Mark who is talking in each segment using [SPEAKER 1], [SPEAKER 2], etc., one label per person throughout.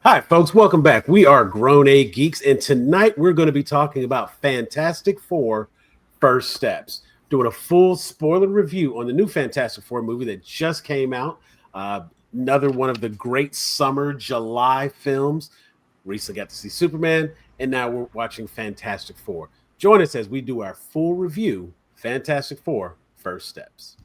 [SPEAKER 1] Hi, folks. Welcome back. We are Grown A Geeks, and tonight we're going to be talking about Fantastic Four First Steps. Doing a full spoiler review on the new Fantastic Four movie that just came out. Uh, Another one of the great summer July films. Recently got to see Superman, and now we're watching Fantastic Four. Join us as we do our full review Fantastic Four First Steps.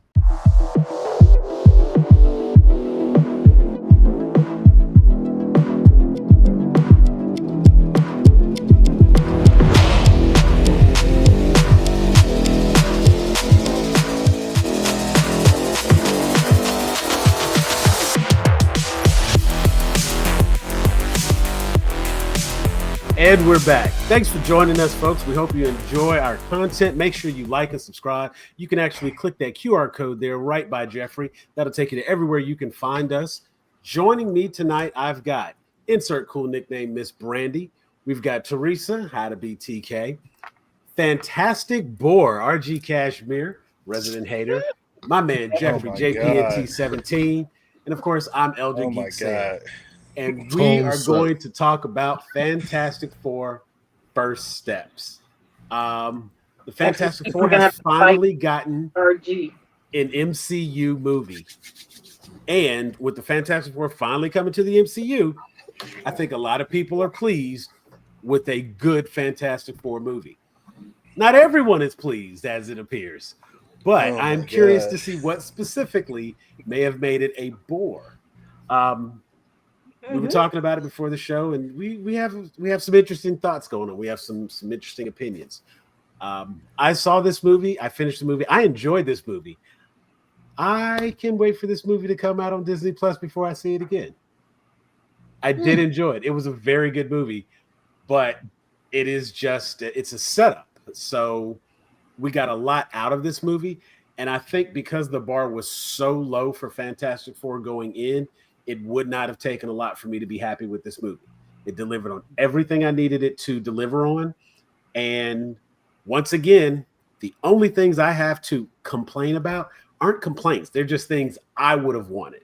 [SPEAKER 1] And we're back. Thanks for joining us, folks. We hope you enjoy our content. Make sure you like and subscribe. You can actually click that QR code there right by Jeffrey. That'll take you to everywhere you can find us. Joining me tonight, I've got insert cool nickname Miss Brandy. We've got Teresa, how to be TK. Fantastic Boar, RG Cashmere, resident hater. My man Jeffrey, JPNT17. And of course, I'm Elder Geek Sam. And we are going to talk about Fantastic Four First Steps. The Fantastic Four has finally gotten an MCU movie. And with the Fantastic Four finally coming to the MCU, I think a lot of people are pleased with a good Fantastic Four movie. Not everyone is pleased, as it appears. But I'm curious to see what specifically may have made it a bore. We were talking about it before the show, and we have some interesting thoughts going on. We have some interesting opinions. I saw this movie. I finished the movie. I enjoyed this movie. I can wait for this movie to come out on Disney Plus before I see it again. I did enjoy it. It was a very good movie, but it's a setup. So we got a lot out of this movie, and I think because the bar was so low for Fantastic Four going in, it would not have taken a lot for me to be happy with this movie. It delivered on everything I needed it to deliver on. And once again, the only things I have to complain about aren't complaints. They're just things I would have wanted.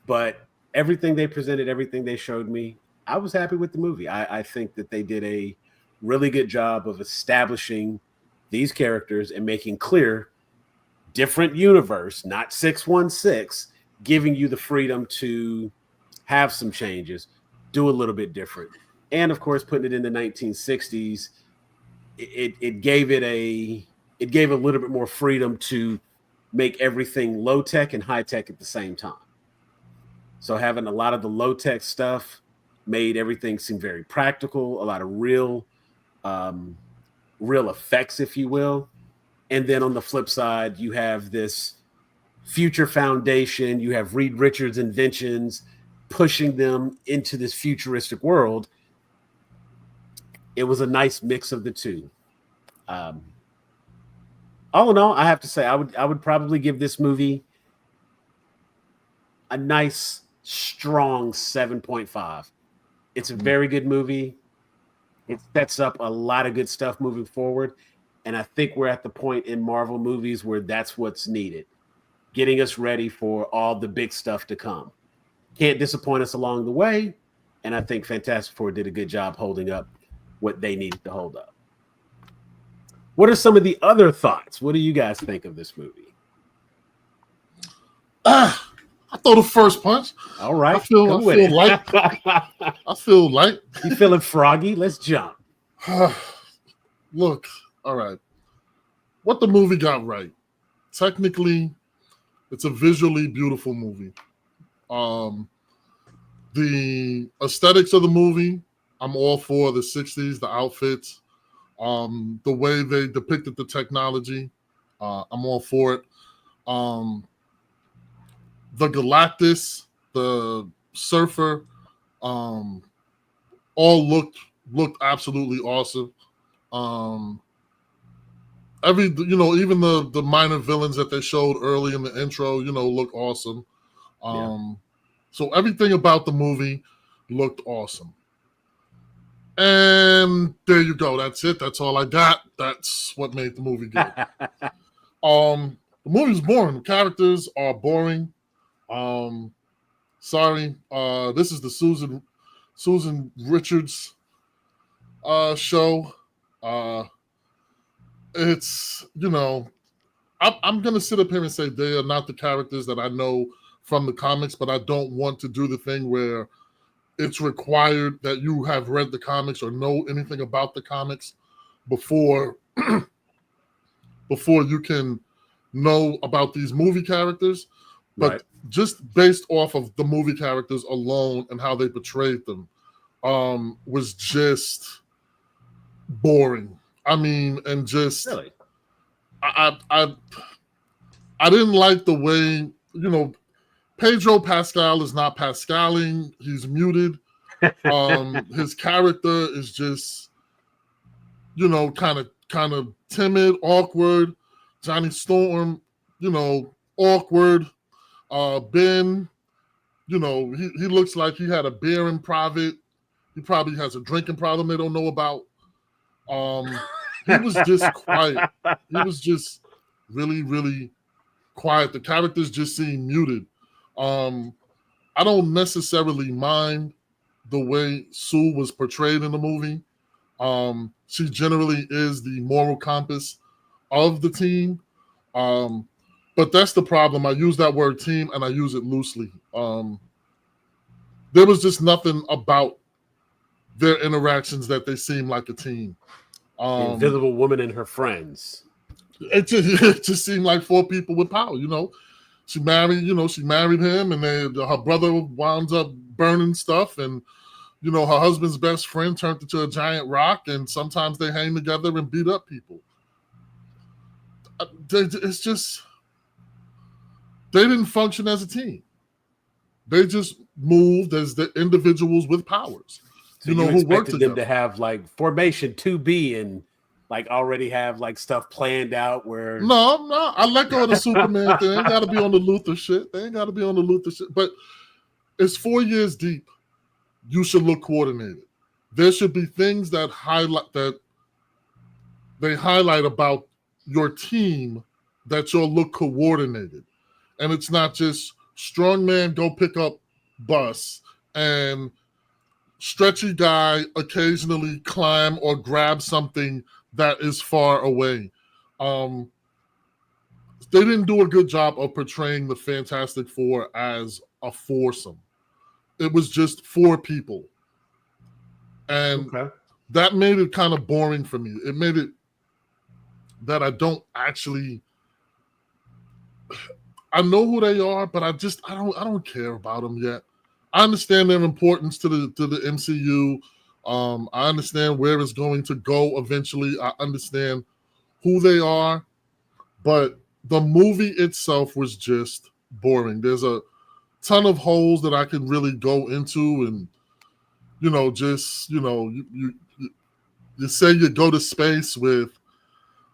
[SPEAKER 1] But everything they presented, everything they showed me, I was happy with the movie. I think that they did a really good job of establishing these characters and making clear different universe, not 616, giving you the freedom to have some changes, do a little bit different. And of course, putting it in the 1960s, it gave a little bit more freedom to make everything low tech and high tech at the same time. So having a lot of the low tech stuff made everything seem very practical, a lot of real effects, if you will. And then on the flip side, you have this future foundation, you have Reed Richards' inventions pushing them into this futuristic world. It was a nice mix of the two. All in all, I have to say I would probably give this movie a nice strong 7.5. It's a very good movie. It sets up a lot of good stuff moving forward, and I think we're at the point in Marvel movies where that's what's needed. Getting us ready for all the big stuff to come. Can't disappoint us along the way. And I think Fantastic Four did a good job holding up what they needed to hold up. What are some of the other thoughts? What do you guys think of this movie?
[SPEAKER 2] I throw the first punch.
[SPEAKER 1] All right.
[SPEAKER 2] I feel light. I feel light.
[SPEAKER 1] You feeling froggy? Let's jump.
[SPEAKER 2] Look, all right. What the movie got right. Technically, it's a visually beautiful movie. The aesthetics of the movie, I'm all for the 60s, the outfits, the way they depicted the technology. I'm all for it. The Galactus, the Surfer, all looked absolutely awesome. Even the minor villains that they showed early in the intro, look awesome. So everything about the movie looked awesome. And there you go. That's it. That's all I got. That's what made the movie good. The movie's boring. The characters are boring. Sorry. This is the Susan Richards show. Uh, it's I'm gonna sit up here and say they are not the characters that I know from the comics, but I don't want to do the thing where it's required that you have read the comics or know anything about the comics before before you can know about these movie characters.
[SPEAKER 1] Right.
[SPEAKER 2] But just based off of the movie characters alone and how they portrayed them, was just boring. I mean, and just
[SPEAKER 1] Really?
[SPEAKER 2] I didn't like the way, Pedro Pascal is not Pascaling. He's muted. His character is just, kind of timid, awkward. Johnny Storm, awkward. Ben, he looks like he had a beer in private. He probably has a drinking problem they don't know about. He was just quiet. He was just really, really quiet. The characters just seem muted. I don't necessarily mind the way Sue was portrayed in the movie. She generally is the moral compass of the team. But that's the problem. I use that word team and I use it loosely. There was just nothing about their interactions that they seem like a team.
[SPEAKER 1] The Invisible Woman and her friends.
[SPEAKER 2] It just seemed like four people with power, She married him, and her brother winds up burning stuff, and her husband's best friend turned into a giant rock, and sometimes they hang together and beat up people. It's just they didn't function as a team. They just moved as the individuals with powers.
[SPEAKER 1] So you expected them to have like formation 2B and like already have like stuff planned out where
[SPEAKER 2] No, I let go of the Superman thing. They ain't gotta be on the Luther shit. But it's 4 years deep. You should look coordinated. There should be things that they highlight about your team that you'll look coordinated. And it's not just strong man go pick up bus and stretchy guy occasionally climb or grab something that is far away. They didn't do a good job of portraying the Fantastic Four as a foursome. It was just four people. And that made it kind of boring for me. It made it that I don't actually I know who they are, but I don't care about them yet. I understand their importance to the MCU. I understand where it's going to go eventually. I understand who they are, but the movie itself was just boring. There's a ton of holes that I can really go into, and you say you go to space with.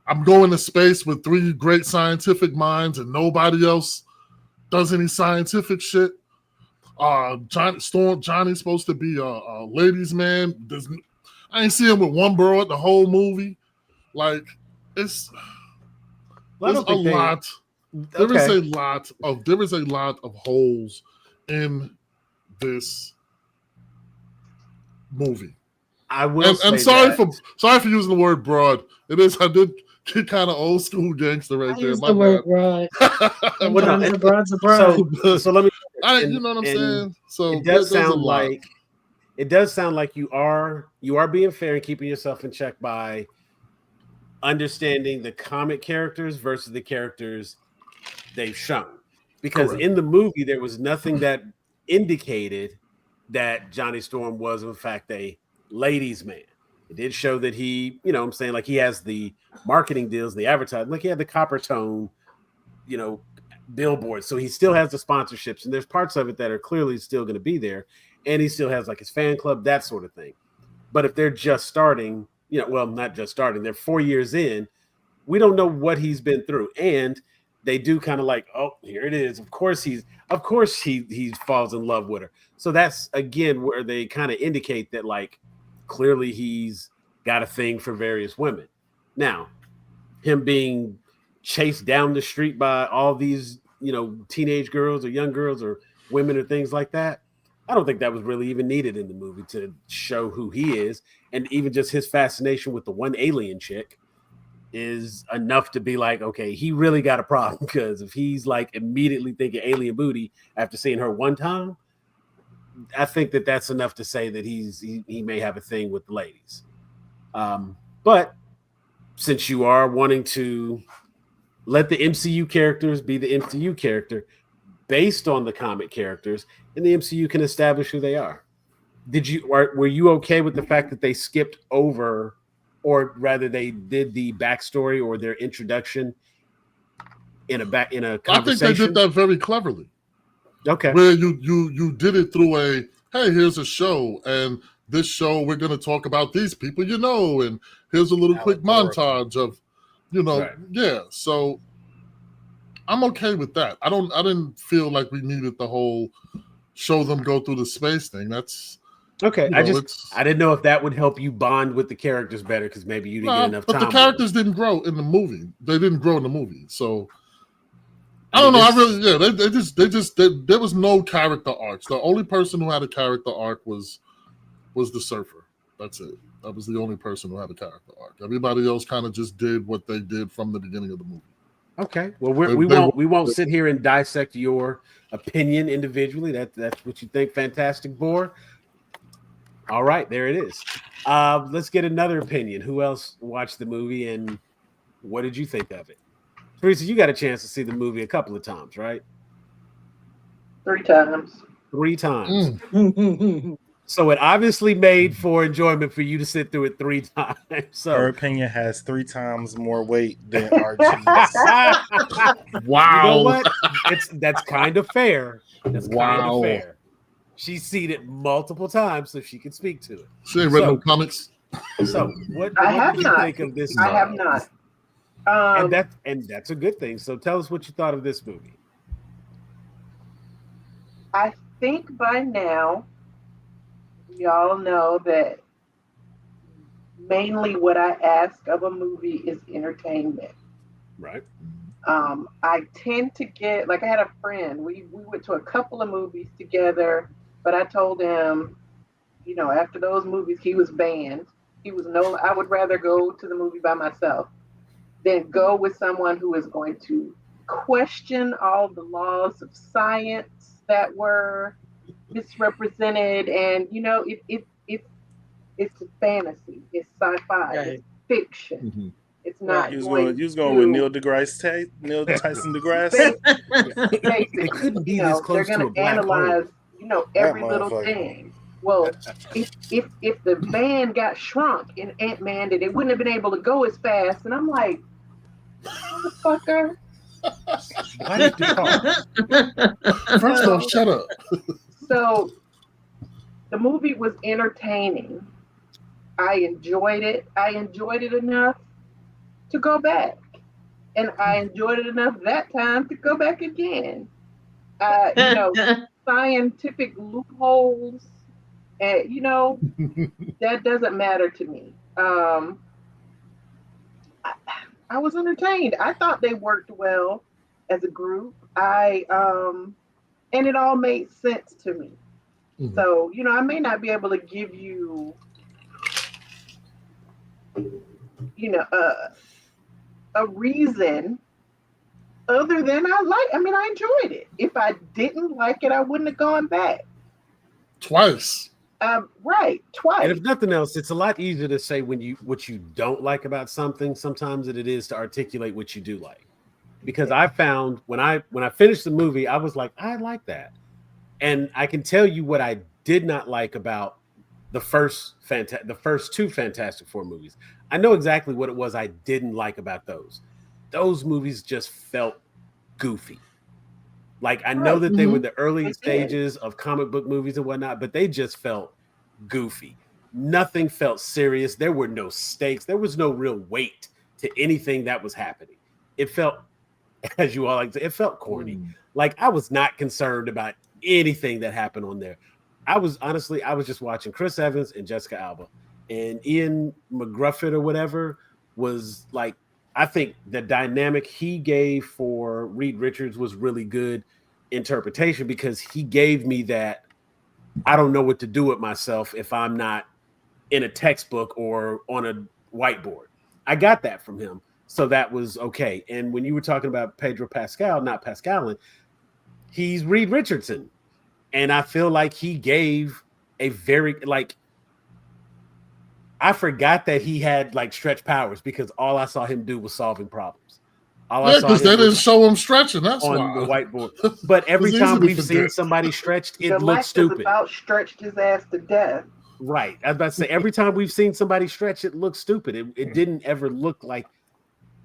[SPEAKER 2] I'm going to space with three great scientific minds, and nobody else does any scientific shit. Johnny's supposed to be a ladies' man. I ain't see him with one broad the whole movie. Like there's a lot. There is a lot of holes in this movie.
[SPEAKER 1] I will.
[SPEAKER 2] And sorry for using the word broad. It is. I did get kind of old school gangster right there.
[SPEAKER 3] The word broad. Sometimes a broad's a broad.
[SPEAKER 1] So let me.
[SPEAKER 2] You know what I'm saying? So
[SPEAKER 1] it does sound like you are being fair and keeping yourself in check by understanding the comic characters versus the characters they've shown. Because in the movie there was nothing that indicated that Johnny Storm was in fact a ladies' man. It did show that he, like he has the marketing deals, the advertising, like he had the copper tone, billboard. So he still has the sponsorships, and there's parts of it that are clearly still going to be there. And he still has like his fan club, that sort of thing. But if they're just starting, not just starting, they're 4 years in, we don't know what he's been through. And they do kind of like, oh, here it is. Of course he falls in love with her. So that's again where they kind of indicate that like clearly he's got a thing for various women. Now, him being chased down the street by all these, teenage girls or young girls or women or things like that, I don't think that was really even needed in the movie to show who he is, and even just his fascination with the one alien chick is enough to be like, okay, he really got a problem, because if he's like immediately thinking alien booty after seeing her one time, I think that that's enough to say that he may have a thing with the ladies. But since you are wanting to let the MCU characters be the MCU character based on the comic characters, and the MCU can establish who they are. Were you okay with the fact that they skipped over, or rather they did the backstory or their introduction in a conversation?
[SPEAKER 2] I think they did that very cleverly.
[SPEAKER 1] Okay.
[SPEAKER 2] Where you did it through hey, here's a show, and this show we're going to talk about these people, and here's a little quick montage of,
[SPEAKER 1] Right.
[SPEAKER 2] Yeah. So I'm okay with that. I didn't feel like we needed the whole show them go through the space thing. That's
[SPEAKER 1] okay. I didn't know if that would help you bond with the characters better, because maybe you didn't get enough time.
[SPEAKER 2] But the characters didn't grow in the movie. They didn't grow in the movie. So I don't know. There was no character arcs. The only person who had a character arc was the surfer. That's it. That was the only person who had a character arc. Everybody else kind of just did what they did from the beginning of the movie.
[SPEAKER 1] Okay. Well, we won't sit here and dissect your opinion individually. That's what you think. Fantastic Four. All right, there it is. Let's get another opinion. Who else watched the movie, and what did you think of it? Teresa, you got a chance to see the movie a couple of times, right?
[SPEAKER 3] 3 times.
[SPEAKER 1] 3 times. So it obviously made for enjoyment for you to sit through it 3 times. So
[SPEAKER 4] her opinion has 3 times more weight than Archie's.
[SPEAKER 2] Wow.
[SPEAKER 1] You know what? That's kind of fair. That's kind of fair. She's seen it multiple times, so she can speak to it.
[SPEAKER 2] She ain't read no comics.
[SPEAKER 1] So what
[SPEAKER 3] do
[SPEAKER 1] you think of this?
[SPEAKER 3] I have not.
[SPEAKER 1] And that's a good thing. So tell us what you thought of this movie.
[SPEAKER 3] I think by now, y'all know that mainly what I ask of a movie is entertainment.
[SPEAKER 1] Right.
[SPEAKER 3] I tend to get, like, I had a friend, we went to a couple of movies together, but I told him, after those movies, he was banned. I would rather go to the movie by myself than go with someone who is going to question all the laws of science that were misrepresented. And, it's a fantasy, it's sci-fi, it's fiction.
[SPEAKER 2] Mm-hmm.
[SPEAKER 3] It's not.
[SPEAKER 4] You was going with Neil Tyson deGrasse.
[SPEAKER 1] It couldn't be this close to a black hole.
[SPEAKER 3] They're going to analyze, every little thing. Well, if the van got shrunk in Ant-Man, that it wouldn't have been able to go as fast. And I'm like, motherfucker.
[SPEAKER 1] Why did you talk?
[SPEAKER 2] First off, shut up.
[SPEAKER 3] So the movie was entertaining. I enjoyed it. I enjoyed it enough to go back. And I enjoyed it enough that time to go back again. Scientific loopholes, that doesn't matter to me. I was entertained. I thought they worked well as a group. And it all made sense to me. Mm-hmm. So, I may not be able to give you, a reason other than I enjoyed it. If I didn't like it, I wouldn't have gone back.
[SPEAKER 2] Twice.
[SPEAKER 3] Right, twice.
[SPEAKER 1] And if nothing else, it's a lot easier to say what you don't like about something sometimes than it is to articulate what you do like. Because I found when I finished the movie, I was like, I like that. And I can tell you what I did not like about the first 2 Fantastic Four movies. I know exactly what it was I didn't like about those. Those movies just felt goofy. Like, I know that they were the early stages of comic book movies and whatnot, but they just felt goofy. Nothing felt serious. There were no stakes. There was no real weight to anything that was happening. It felt, as you all like to say, it felt corny. Like, I was not concerned about anything that happened on there. I was just watching Chris Evans and Jessica Alba, and Ian McGruffin or whatever was like, I think the dynamic he gave for Reed Richards was really good interpretation, because he gave me that I don't know what to do with myself if I'm not in a textbook or on a whiteboard. I got that from him. So that was okay. And when you were talking about Pedro Pascal, not Pascalin, he's Reed Richardson. And I feel like he gave a very, like, I forgot that he had like stretch powers because all I saw him do was solving problems. All I saw
[SPEAKER 2] because they
[SPEAKER 1] him
[SPEAKER 2] didn't show him stretching. That's
[SPEAKER 1] on
[SPEAKER 2] why.
[SPEAKER 1] the whiteboard. But every
[SPEAKER 2] It's
[SPEAKER 1] time
[SPEAKER 2] easy to
[SPEAKER 1] we've seen
[SPEAKER 2] forget.
[SPEAKER 1] somebody stretched, it looks
[SPEAKER 3] Galactus
[SPEAKER 1] stupid.
[SPEAKER 3] about stretched his ass to death.
[SPEAKER 1] Right. I was about to say, every time we've seen somebody stretch, it looks stupid. It didn't ever look like,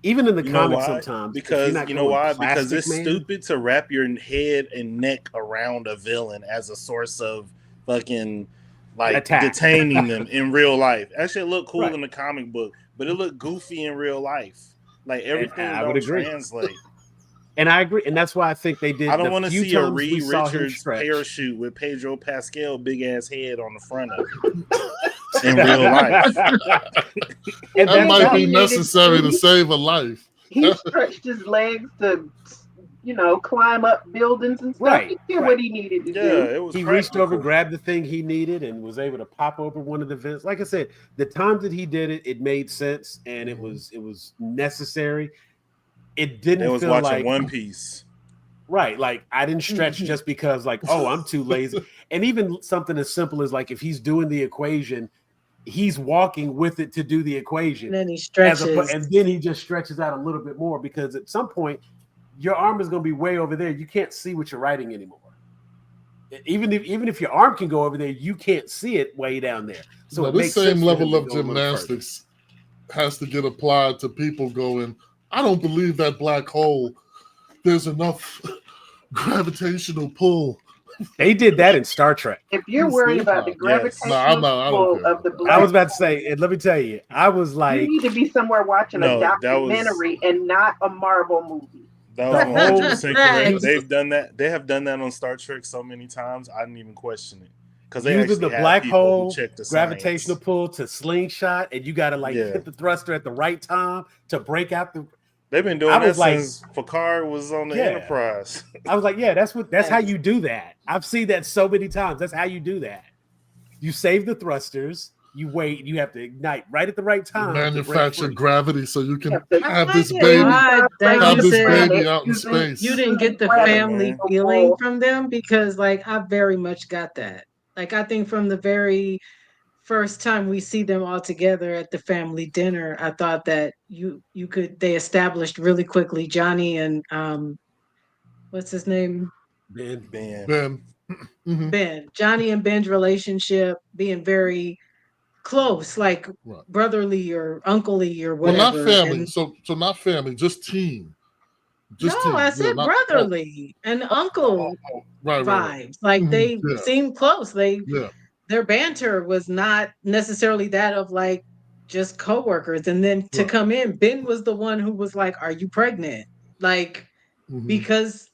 [SPEAKER 1] even in the
[SPEAKER 4] You know
[SPEAKER 1] comics
[SPEAKER 4] why?
[SPEAKER 1] sometimes. if you're
[SPEAKER 4] Because
[SPEAKER 1] not
[SPEAKER 4] you know
[SPEAKER 1] going
[SPEAKER 4] why? Because
[SPEAKER 1] Plastic
[SPEAKER 4] it's
[SPEAKER 1] Man,
[SPEAKER 4] stupid to wrap your head and neck around a villain as a source of fucking like
[SPEAKER 1] Attack.
[SPEAKER 4] detaining them in real life. Actually, it looked cool
[SPEAKER 1] Right.
[SPEAKER 4] in the comic book, but it looked goofy in real life. Like everything
[SPEAKER 1] I would
[SPEAKER 4] don't
[SPEAKER 1] agree.
[SPEAKER 4] translate.
[SPEAKER 1] And I agree. And that's why I think they did
[SPEAKER 4] I don't
[SPEAKER 1] the
[SPEAKER 4] want to
[SPEAKER 1] few
[SPEAKER 4] see a
[SPEAKER 1] times we
[SPEAKER 4] Reed
[SPEAKER 1] saw him
[SPEAKER 4] Richards
[SPEAKER 1] stretch.
[SPEAKER 4] parachute with Pedro Pascal big ass head on the front of it in real life.
[SPEAKER 1] And
[SPEAKER 2] That
[SPEAKER 1] that's
[SPEAKER 2] might
[SPEAKER 1] how-
[SPEAKER 2] be necessary to save a life.
[SPEAKER 3] He stretched his legs to, climb up buildings and stuff.
[SPEAKER 1] Right,
[SPEAKER 3] He did
[SPEAKER 1] right.
[SPEAKER 3] what he needed to
[SPEAKER 4] Yeah,
[SPEAKER 3] do.
[SPEAKER 4] it was.
[SPEAKER 1] he reached over,
[SPEAKER 4] practical.
[SPEAKER 1] grabbed the thing he needed, and was able to pop over one of the vents. Like I said, the times that he did it, it made sense and it was necessary. It didn't
[SPEAKER 4] They was
[SPEAKER 1] feel
[SPEAKER 4] watching
[SPEAKER 1] like
[SPEAKER 4] One Piece.
[SPEAKER 1] right. Like I didn't stretch just because, like, oh, I'm too lazy. And even something as simple as like if he's doing the equation, he's walking with it to do the equation.
[SPEAKER 5] And then he stretches.
[SPEAKER 1] And then he just stretches out a little bit more because at some point your arm is going to be way over there. You can't see what you're writing anymore. Even if your arm can go over there, you can't see it way down there. So it
[SPEAKER 2] this
[SPEAKER 1] makes sense
[SPEAKER 2] same
[SPEAKER 1] for
[SPEAKER 2] level
[SPEAKER 1] him to
[SPEAKER 2] of
[SPEAKER 1] go a little further.
[SPEAKER 2] gymnastics has to get applied to people going, I don't believe that black hole, there's enough gravitational pull.
[SPEAKER 1] They did that in Star Trek.
[SPEAKER 3] If you're worried about the
[SPEAKER 4] Yes.
[SPEAKER 3] gravitational
[SPEAKER 2] No, I'm not- I don't
[SPEAKER 3] pull
[SPEAKER 2] care
[SPEAKER 3] of the
[SPEAKER 2] about that.
[SPEAKER 3] black,
[SPEAKER 1] I was about to say, and let me tell you, I was like,
[SPEAKER 3] you need to be somewhere watching
[SPEAKER 4] No,
[SPEAKER 3] a
[SPEAKER 4] that
[SPEAKER 3] documentary and not a Marvel movie.
[SPEAKER 4] That
[SPEAKER 1] The
[SPEAKER 4] was
[SPEAKER 1] whole-
[SPEAKER 4] 100%
[SPEAKER 5] Right.
[SPEAKER 4] correct. They've done that. They have done that on Star Trek so many times. I didn't even question it because they
[SPEAKER 1] using
[SPEAKER 4] actually
[SPEAKER 1] the
[SPEAKER 4] have
[SPEAKER 1] black
[SPEAKER 4] people who
[SPEAKER 1] hole
[SPEAKER 4] check the
[SPEAKER 1] gravitational
[SPEAKER 4] science.
[SPEAKER 1] pull to slingshot, and you got to like
[SPEAKER 4] Yeah.
[SPEAKER 1] hit the thruster at the right time to break out the.
[SPEAKER 4] They've been doing
[SPEAKER 1] I
[SPEAKER 4] that
[SPEAKER 1] was like-
[SPEAKER 4] since Picard was on the
[SPEAKER 1] Yeah.
[SPEAKER 4] Enterprise.
[SPEAKER 1] I was like, yeah, that's how you do that. I've seen that so many times. That's how you do that. You save the thrusters. You wait. You have to ignite right at the right time. to break
[SPEAKER 2] Manufacture
[SPEAKER 1] free.
[SPEAKER 2] gravity so you can
[SPEAKER 3] Yeah, but-
[SPEAKER 2] have this
[SPEAKER 5] Oh
[SPEAKER 2] baby.
[SPEAKER 5] my God,
[SPEAKER 2] Have
[SPEAKER 5] you
[SPEAKER 2] this
[SPEAKER 5] said
[SPEAKER 2] baby out in
[SPEAKER 3] using-
[SPEAKER 2] space.
[SPEAKER 5] you didn't get the
[SPEAKER 3] Yeah,
[SPEAKER 5] family
[SPEAKER 4] man.
[SPEAKER 5] feeling from them because, like, I very much got that. Like, I think from the very first time we see them all together at the family dinner, I thought that they established really quickly Johnny and what's his name?
[SPEAKER 1] Ben.
[SPEAKER 2] Ben. Mhm.
[SPEAKER 5] Ben. Johnny and Ben's relationship being very close, like
[SPEAKER 2] Right.
[SPEAKER 5] brotherly or unclely or
[SPEAKER 2] Well,
[SPEAKER 5] whatever.
[SPEAKER 2] not family.
[SPEAKER 5] And
[SPEAKER 2] So not family, just team.
[SPEAKER 5] no,
[SPEAKER 2] Team.
[SPEAKER 5] I
[SPEAKER 2] Yeah,
[SPEAKER 5] said
[SPEAKER 2] not-
[SPEAKER 5] brotherly and uncle
[SPEAKER 2] Right.
[SPEAKER 5] vibes. Like
[SPEAKER 2] Mhm,
[SPEAKER 5] they
[SPEAKER 2] yeah.
[SPEAKER 5] seemed close.
[SPEAKER 2] Yeah.
[SPEAKER 5] Their banter was not necessarily that of like just coworkers. And then to
[SPEAKER 2] Right.
[SPEAKER 5] come in, Ben was the one who was like, "Are you pregnant?" Like
[SPEAKER 2] Mhm.
[SPEAKER 5] because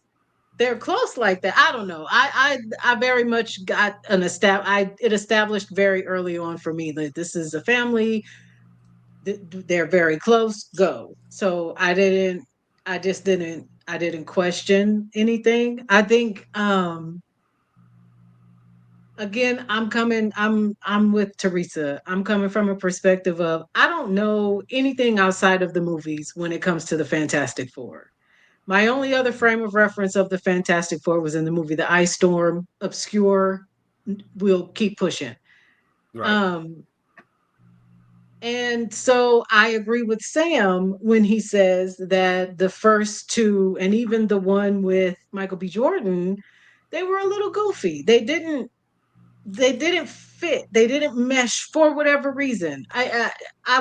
[SPEAKER 5] they're close like that. I don't know. I very much got it established very early on for me that this is a family. They're very close. Go. So I didn't question anything. I think again, I'm with Teresa. I'm coming from a perspective of I don't know anything outside of the movies when it comes to the Fantastic Four. My only other frame of reference of the Fantastic Four was in the movie The Ice Storm, obscure. We'll keep pushing.
[SPEAKER 1] Right.
[SPEAKER 5] And so I agree with Sam when he says that the first two, and even the one with Michael B. Jordan, they were a little goofy. They didn't fit. They didn't mesh for whatever reason. I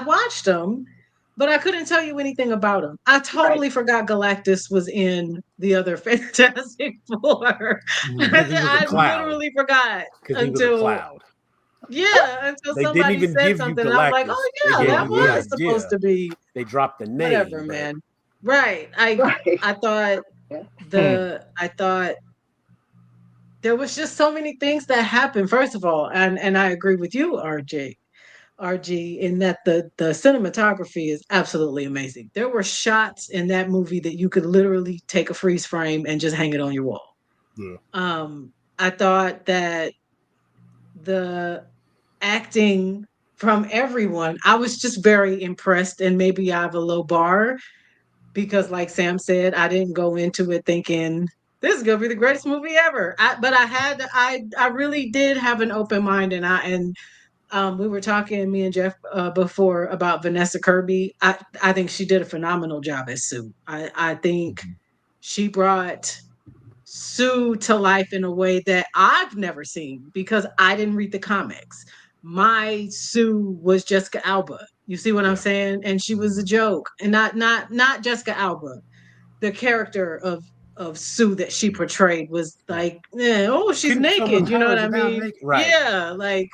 [SPEAKER 5] watched them, but I couldn't tell you anything about them. I totally forgot Galactus was in the other Fantastic Four.
[SPEAKER 1] Because he was a
[SPEAKER 5] I
[SPEAKER 1] cloud.
[SPEAKER 5] literally forgot
[SPEAKER 1] Because he was a
[SPEAKER 5] until
[SPEAKER 1] cloud.
[SPEAKER 5] until
[SPEAKER 1] They didn't
[SPEAKER 5] somebody
[SPEAKER 1] even
[SPEAKER 5] said
[SPEAKER 1] give you
[SPEAKER 5] something. I'm like,
[SPEAKER 1] Galactus.
[SPEAKER 5] oh
[SPEAKER 1] They
[SPEAKER 5] yeah,
[SPEAKER 1] gave
[SPEAKER 5] that
[SPEAKER 1] you the
[SPEAKER 5] was
[SPEAKER 1] idea.
[SPEAKER 5] supposed to be
[SPEAKER 1] They dropped the name.
[SPEAKER 5] whatever,
[SPEAKER 1] but-
[SPEAKER 5] man. Right.
[SPEAKER 3] Right.
[SPEAKER 5] I thought I thought there was just so many things that happened. First of all, and I agree with you, RG, in that the cinematography is absolutely amazing. There were shots in that movie that you could literally take a freeze frame and just hang it on your wall.
[SPEAKER 2] Yeah.
[SPEAKER 5] I thought that the acting from everyone, I was just very impressed. And maybe I have a low bar because, like Sam said, I didn't go into it thinking this is gonna be the greatest movie ever. But I really did have an open mind, and we were talking, me and Jeff, before about Vanessa Kirby. I think she did a phenomenal job as Sue. I think she brought Sue to life in a way that I've never seen because I didn't read the comics. My Sue was Jessica Alba. You see what I'm
[SPEAKER 1] Yeah.
[SPEAKER 5] saying? And she was a joke, and not Jessica Alba. The character of Sue that she portrayed was like, yeah, oh, she's
[SPEAKER 1] Couldn't control my
[SPEAKER 5] naked. You know what
[SPEAKER 1] powers
[SPEAKER 5] I
[SPEAKER 1] and now I'm
[SPEAKER 5] mean?
[SPEAKER 1] naked. Right.
[SPEAKER 5] Yeah, like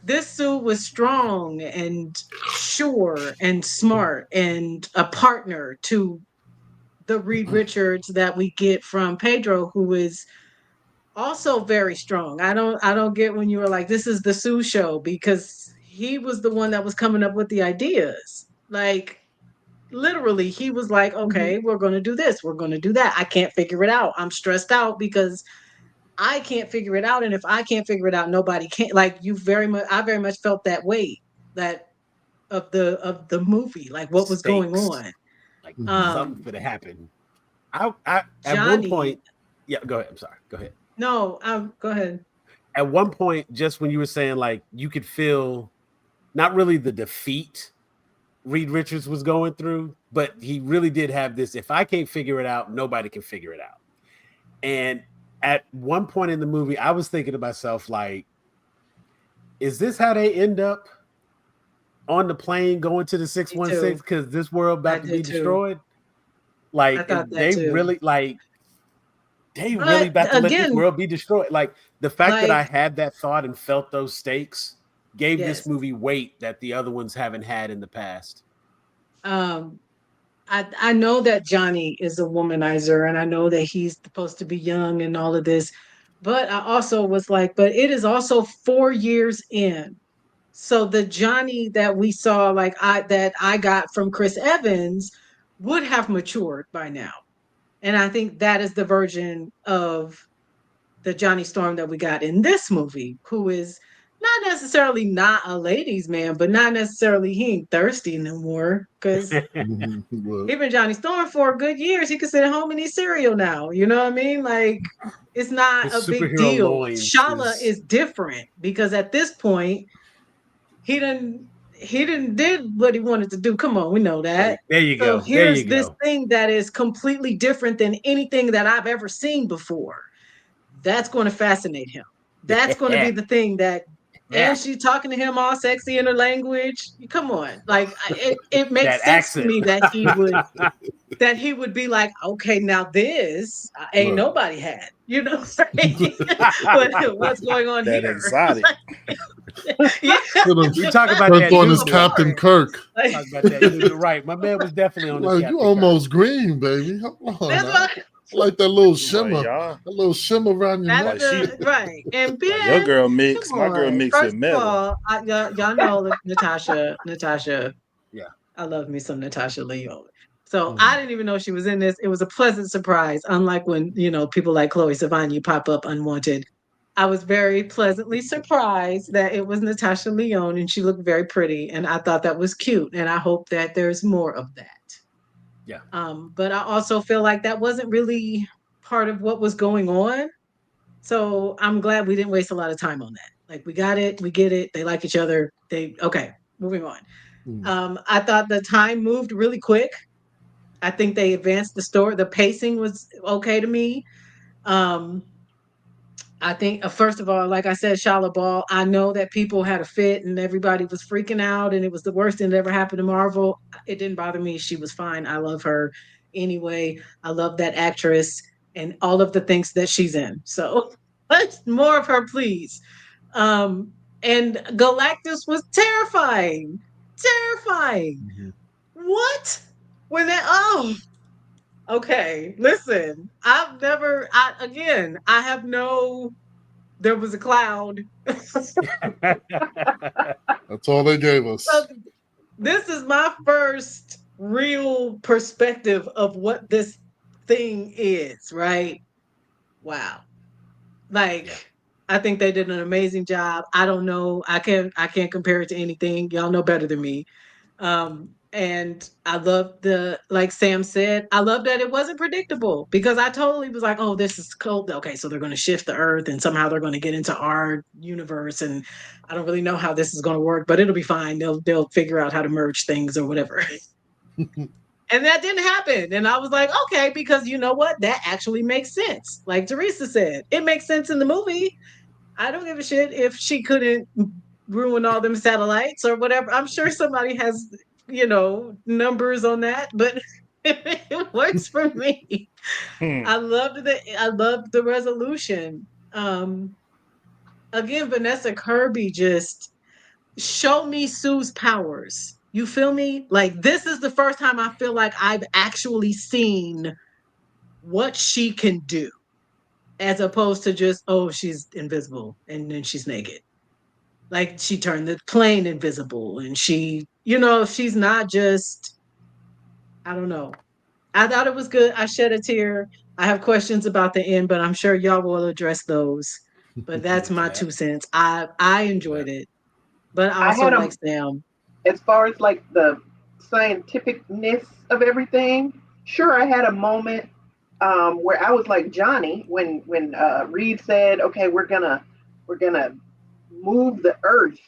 [SPEAKER 5] this Sue was strong and sure and smart and a partner to the Reed Richards that we get from Pedro, who is also very strong. I don't get when you were like, this is the Sue show, because he was the one that was coming up with the ideas. Like literally, he was like, okay, we're gonna do this, we're gonna do that. I can't figure it out. I'm stressed out because I can't figure it out. And if I can't figure it out, nobody can. Like I very much felt that weight that of the movie, like what was going
[SPEAKER 1] Stakes.
[SPEAKER 5] on.
[SPEAKER 1] Like something
[SPEAKER 5] Um
[SPEAKER 1] could have happened. I at one
[SPEAKER 5] Johnny,
[SPEAKER 1] point, yeah, go ahead. I'm sorry. Go ahead.
[SPEAKER 5] no, go ahead.
[SPEAKER 1] At one point, just when you were saying like you could feel not really the defeat Reed Richards was going through, but he really did have this. If I can't figure it out, nobody can figure it out. And at one point in the movie, I was thinking to myself, like, is this how they end up on the plane going to the
[SPEAKER 5] Me too.
[SPEAKER 1] 616 because this world
[SPEAKER 5] I
[SPEAKER 1] about to be
[SPEAKER 5] did too.
[SPEAKER 1] destroyed?
[SPEAKER 5] I
[SPEAKER 1] Like,
[SPEAKER 5] thought that
[SPEAKER 1] they
[SPEAKER 5] too.
[SPEAKER 1] really like they really
[SPEAKER 5] But
[SPEAKER 1] about to let this
[SPEAKER 5] again,
[SPEAKER 1] world be destroyed. Like the fact that I
[SPEAKER 5] like,
[SPEAKER 1] had that thought and felt those stakes gave this
[SPEAKER 5] yes.
[SPEAKER 1] movie weight that the other ones haven't had in the past.
[SPEAKER 5] Um I know that Johnny is a womanizer, and I know that he's supposed to be young and all of this, but I also was like, but it is also 4 years in. So the Johnny that we saw, like I got from Chris Evans, would have matured by now. And I think that is the version of the Johnny Storm that we got in this movie, who is not necessarily not a ladies' man, but not necessarily he ain't thirsty no more. Because
[SPEAKER 2] Well,
[SPEAKER 5] even Johnny Storm for good years, he could sit at home and eat cereal now. You know what I mean? Like it's not
[SPEAKER 1] His
[SPEAKER 5] a big
[SPEAKER 1] superhero
[SPEAKER 5] deal.
[SPEAKER 1] loins
[SPEAKER 5] Shala
[SPEAKER 1] is
[SPEAKER 5] is different because at this point he didn't did what he wanted to do. Come on, we know that.
[SPEAKER 1] there you
[SPEAKER 5] So
[SPEAKER 1] go. There you
[SPEAKER 5] here's this
[SPEAKER 1] go.
[SPEAKER 5] thing that is completely different than anything that I've ever seen before. That's going to fascinate him. That's going to be the thing that,
[SPEAKER 1] Yeah.
[SPEAKER 5] and she's talking to him all sexy in her language. Come on, like it
[SPEAKER 1] That
[SPEAKER 5] makes sense to
[SPEAKER 1] accent.
[SPEAKER 5] me that he would be like, okay, now this ain't
[SPEAKER 2] look.
[SPEAKER 5] nobody had, what's going on
[SPEAKER 4] That
[SPEAKER 5] here?
[SPEAKER 4] exotic.
[SPEAKER 5] Yeah,
[SPEAKER 2] Put him,
[SPEAKER 1] You talk about
[SPEAKER 2] turned
[SPEAKER 1] that
[SPEAKER 2] on
[SPEAKER 1] new
[SPEAKER 2] his
[SPEAKER 1] milk.
[SPEAKER 2] Captain Kirk.
[SPEAKER 1] Talk about that. You're right. My man was definitely on his
[SPEAKER 2] Like, you
[SPEAKER 1] Captain Kirk.
[SPEAKER 2] almost green, baby. Come on
[SPEAKER 5] that's
[SPEAKER 2] now.
[SPEAKER 5] what.
[SPEAKER 2] I like that little
[SPEAKER 4] Like,
[SPEAKER 2] shimmer.
[SPEAKER 4] y'all,
[SPEAKER 2] That little shimmer around your
[SPEAKER 5] That's
[SPEAKER 2] neck.
[SPEAKER 4] like she,
[SPEAKER 5] right. And
[SPEAKER 4] like your
[SPEAKER 5] Ben,
[SPEAKER 4] girl
[SPEAKER 5] come
[SPEAKER 4] mix. My girl
[SPEAKER 5] on.
[SPEAKER 4] mixed with
[SPEAKER 5] First of
[SPEAKER 4] metal.
[SPEAKER 5] all, y'all know that Natasha.
[SPEAKER 1] Yeah.
[SPEAKER 5] I love me some Natasha Leone. So I
[SPEAKER 1] Mhm.
[SPEAKER 5] didn't even know she was in this. It was a pleasant surprise, unlike when, people like Chloe Savani pop up unwanted. I was very pleasantly surprised that it was Natasha Leone and she looked very pretty. And I thought that was cute. And I hope that there's more of that.
[SPEAKER 1] Yeah.
[SPEAKER 5] But I also feel like that wasn't really part of what was going on. So I'm glad we didn't waste a lot of time on that. Like we got it, we get it. They like each other. Okay, moving on.
[SPEAKER 2] Hmm.
[SPEAKER 5] I thought the time moved really quick. I think they advanced the story. The pacing was okay to me. Um, I think, first of all, like I said, Shala Ball, I know that people had a fit and everybody was freaking out and it was the worst thing that ever happened to Marvel. It didn't bother me. She was fine. I love her anyway. I love that actress and all of the things that she's in. So more of her, please. Um, and Galactus was terrifying. Terrifying.
[SPEAKER 2] Mhm.
[SPEAKER 5] What? When that, oh, okay. Listen, I have no, there was a cloud.
[SPEAKER 2] That's all they gave us.
[SPEAKER 5] So this is my first real perspective of what this thing is, right? Wow.
[SPEAKER 1] Yeah.
[SPEAKER 5] Like I think they did an amazing job. I don't know. I can't compare it to anything. Y'all know better than me. And I love like Sam said, I love that it wasn't predictable because I totally was like, oh, this is cool. Okay, so they're going to shift the earth and somehow they're going to get into our universe. And I don't really know how this is going to work, but it'll be fine. They'll figure out how to merge things or whatever. And that didn't happen. And I was like, okay, because you know what? That actually makes sense. Like Teresa said, it makes sense in the movie. I don't give a shit if she couldn't ruin all them satellites or whatever. I'm sure somebody has, numbers on that, but it works for me.
[SPEAKER 4] Hmm.
[SPEAKER 5] I loved the resolution. Again, Vanessa Kirby just show me Sue's powers. You feel me? Like this is the first time I feel like I've actually seen what she can do as opposed to just, oh, she's invisible and then she's naked. Like she turned the plane invisible and she's not just, I don't know. I thought it was good. I shed a tear. I have questions about the end, but I'm sure y'all will address those. But that's my
[SPEAKER 1] Exactly.
[SPEAKER 5] 2 cents. I enjoyed it, but I
[SPEAKER 3] I
[SPEAKER 5] also
[SPEAKER 3] had
[SPEAKER 5] like
[SPEAKER 3] a
[SPEAKER 5] Sam.
[SPEAKER 3] as far as like the scientificness of everything. Sure, I had a moment where I was like Johnny when Reed said, "Okay, we're gonna move the Earth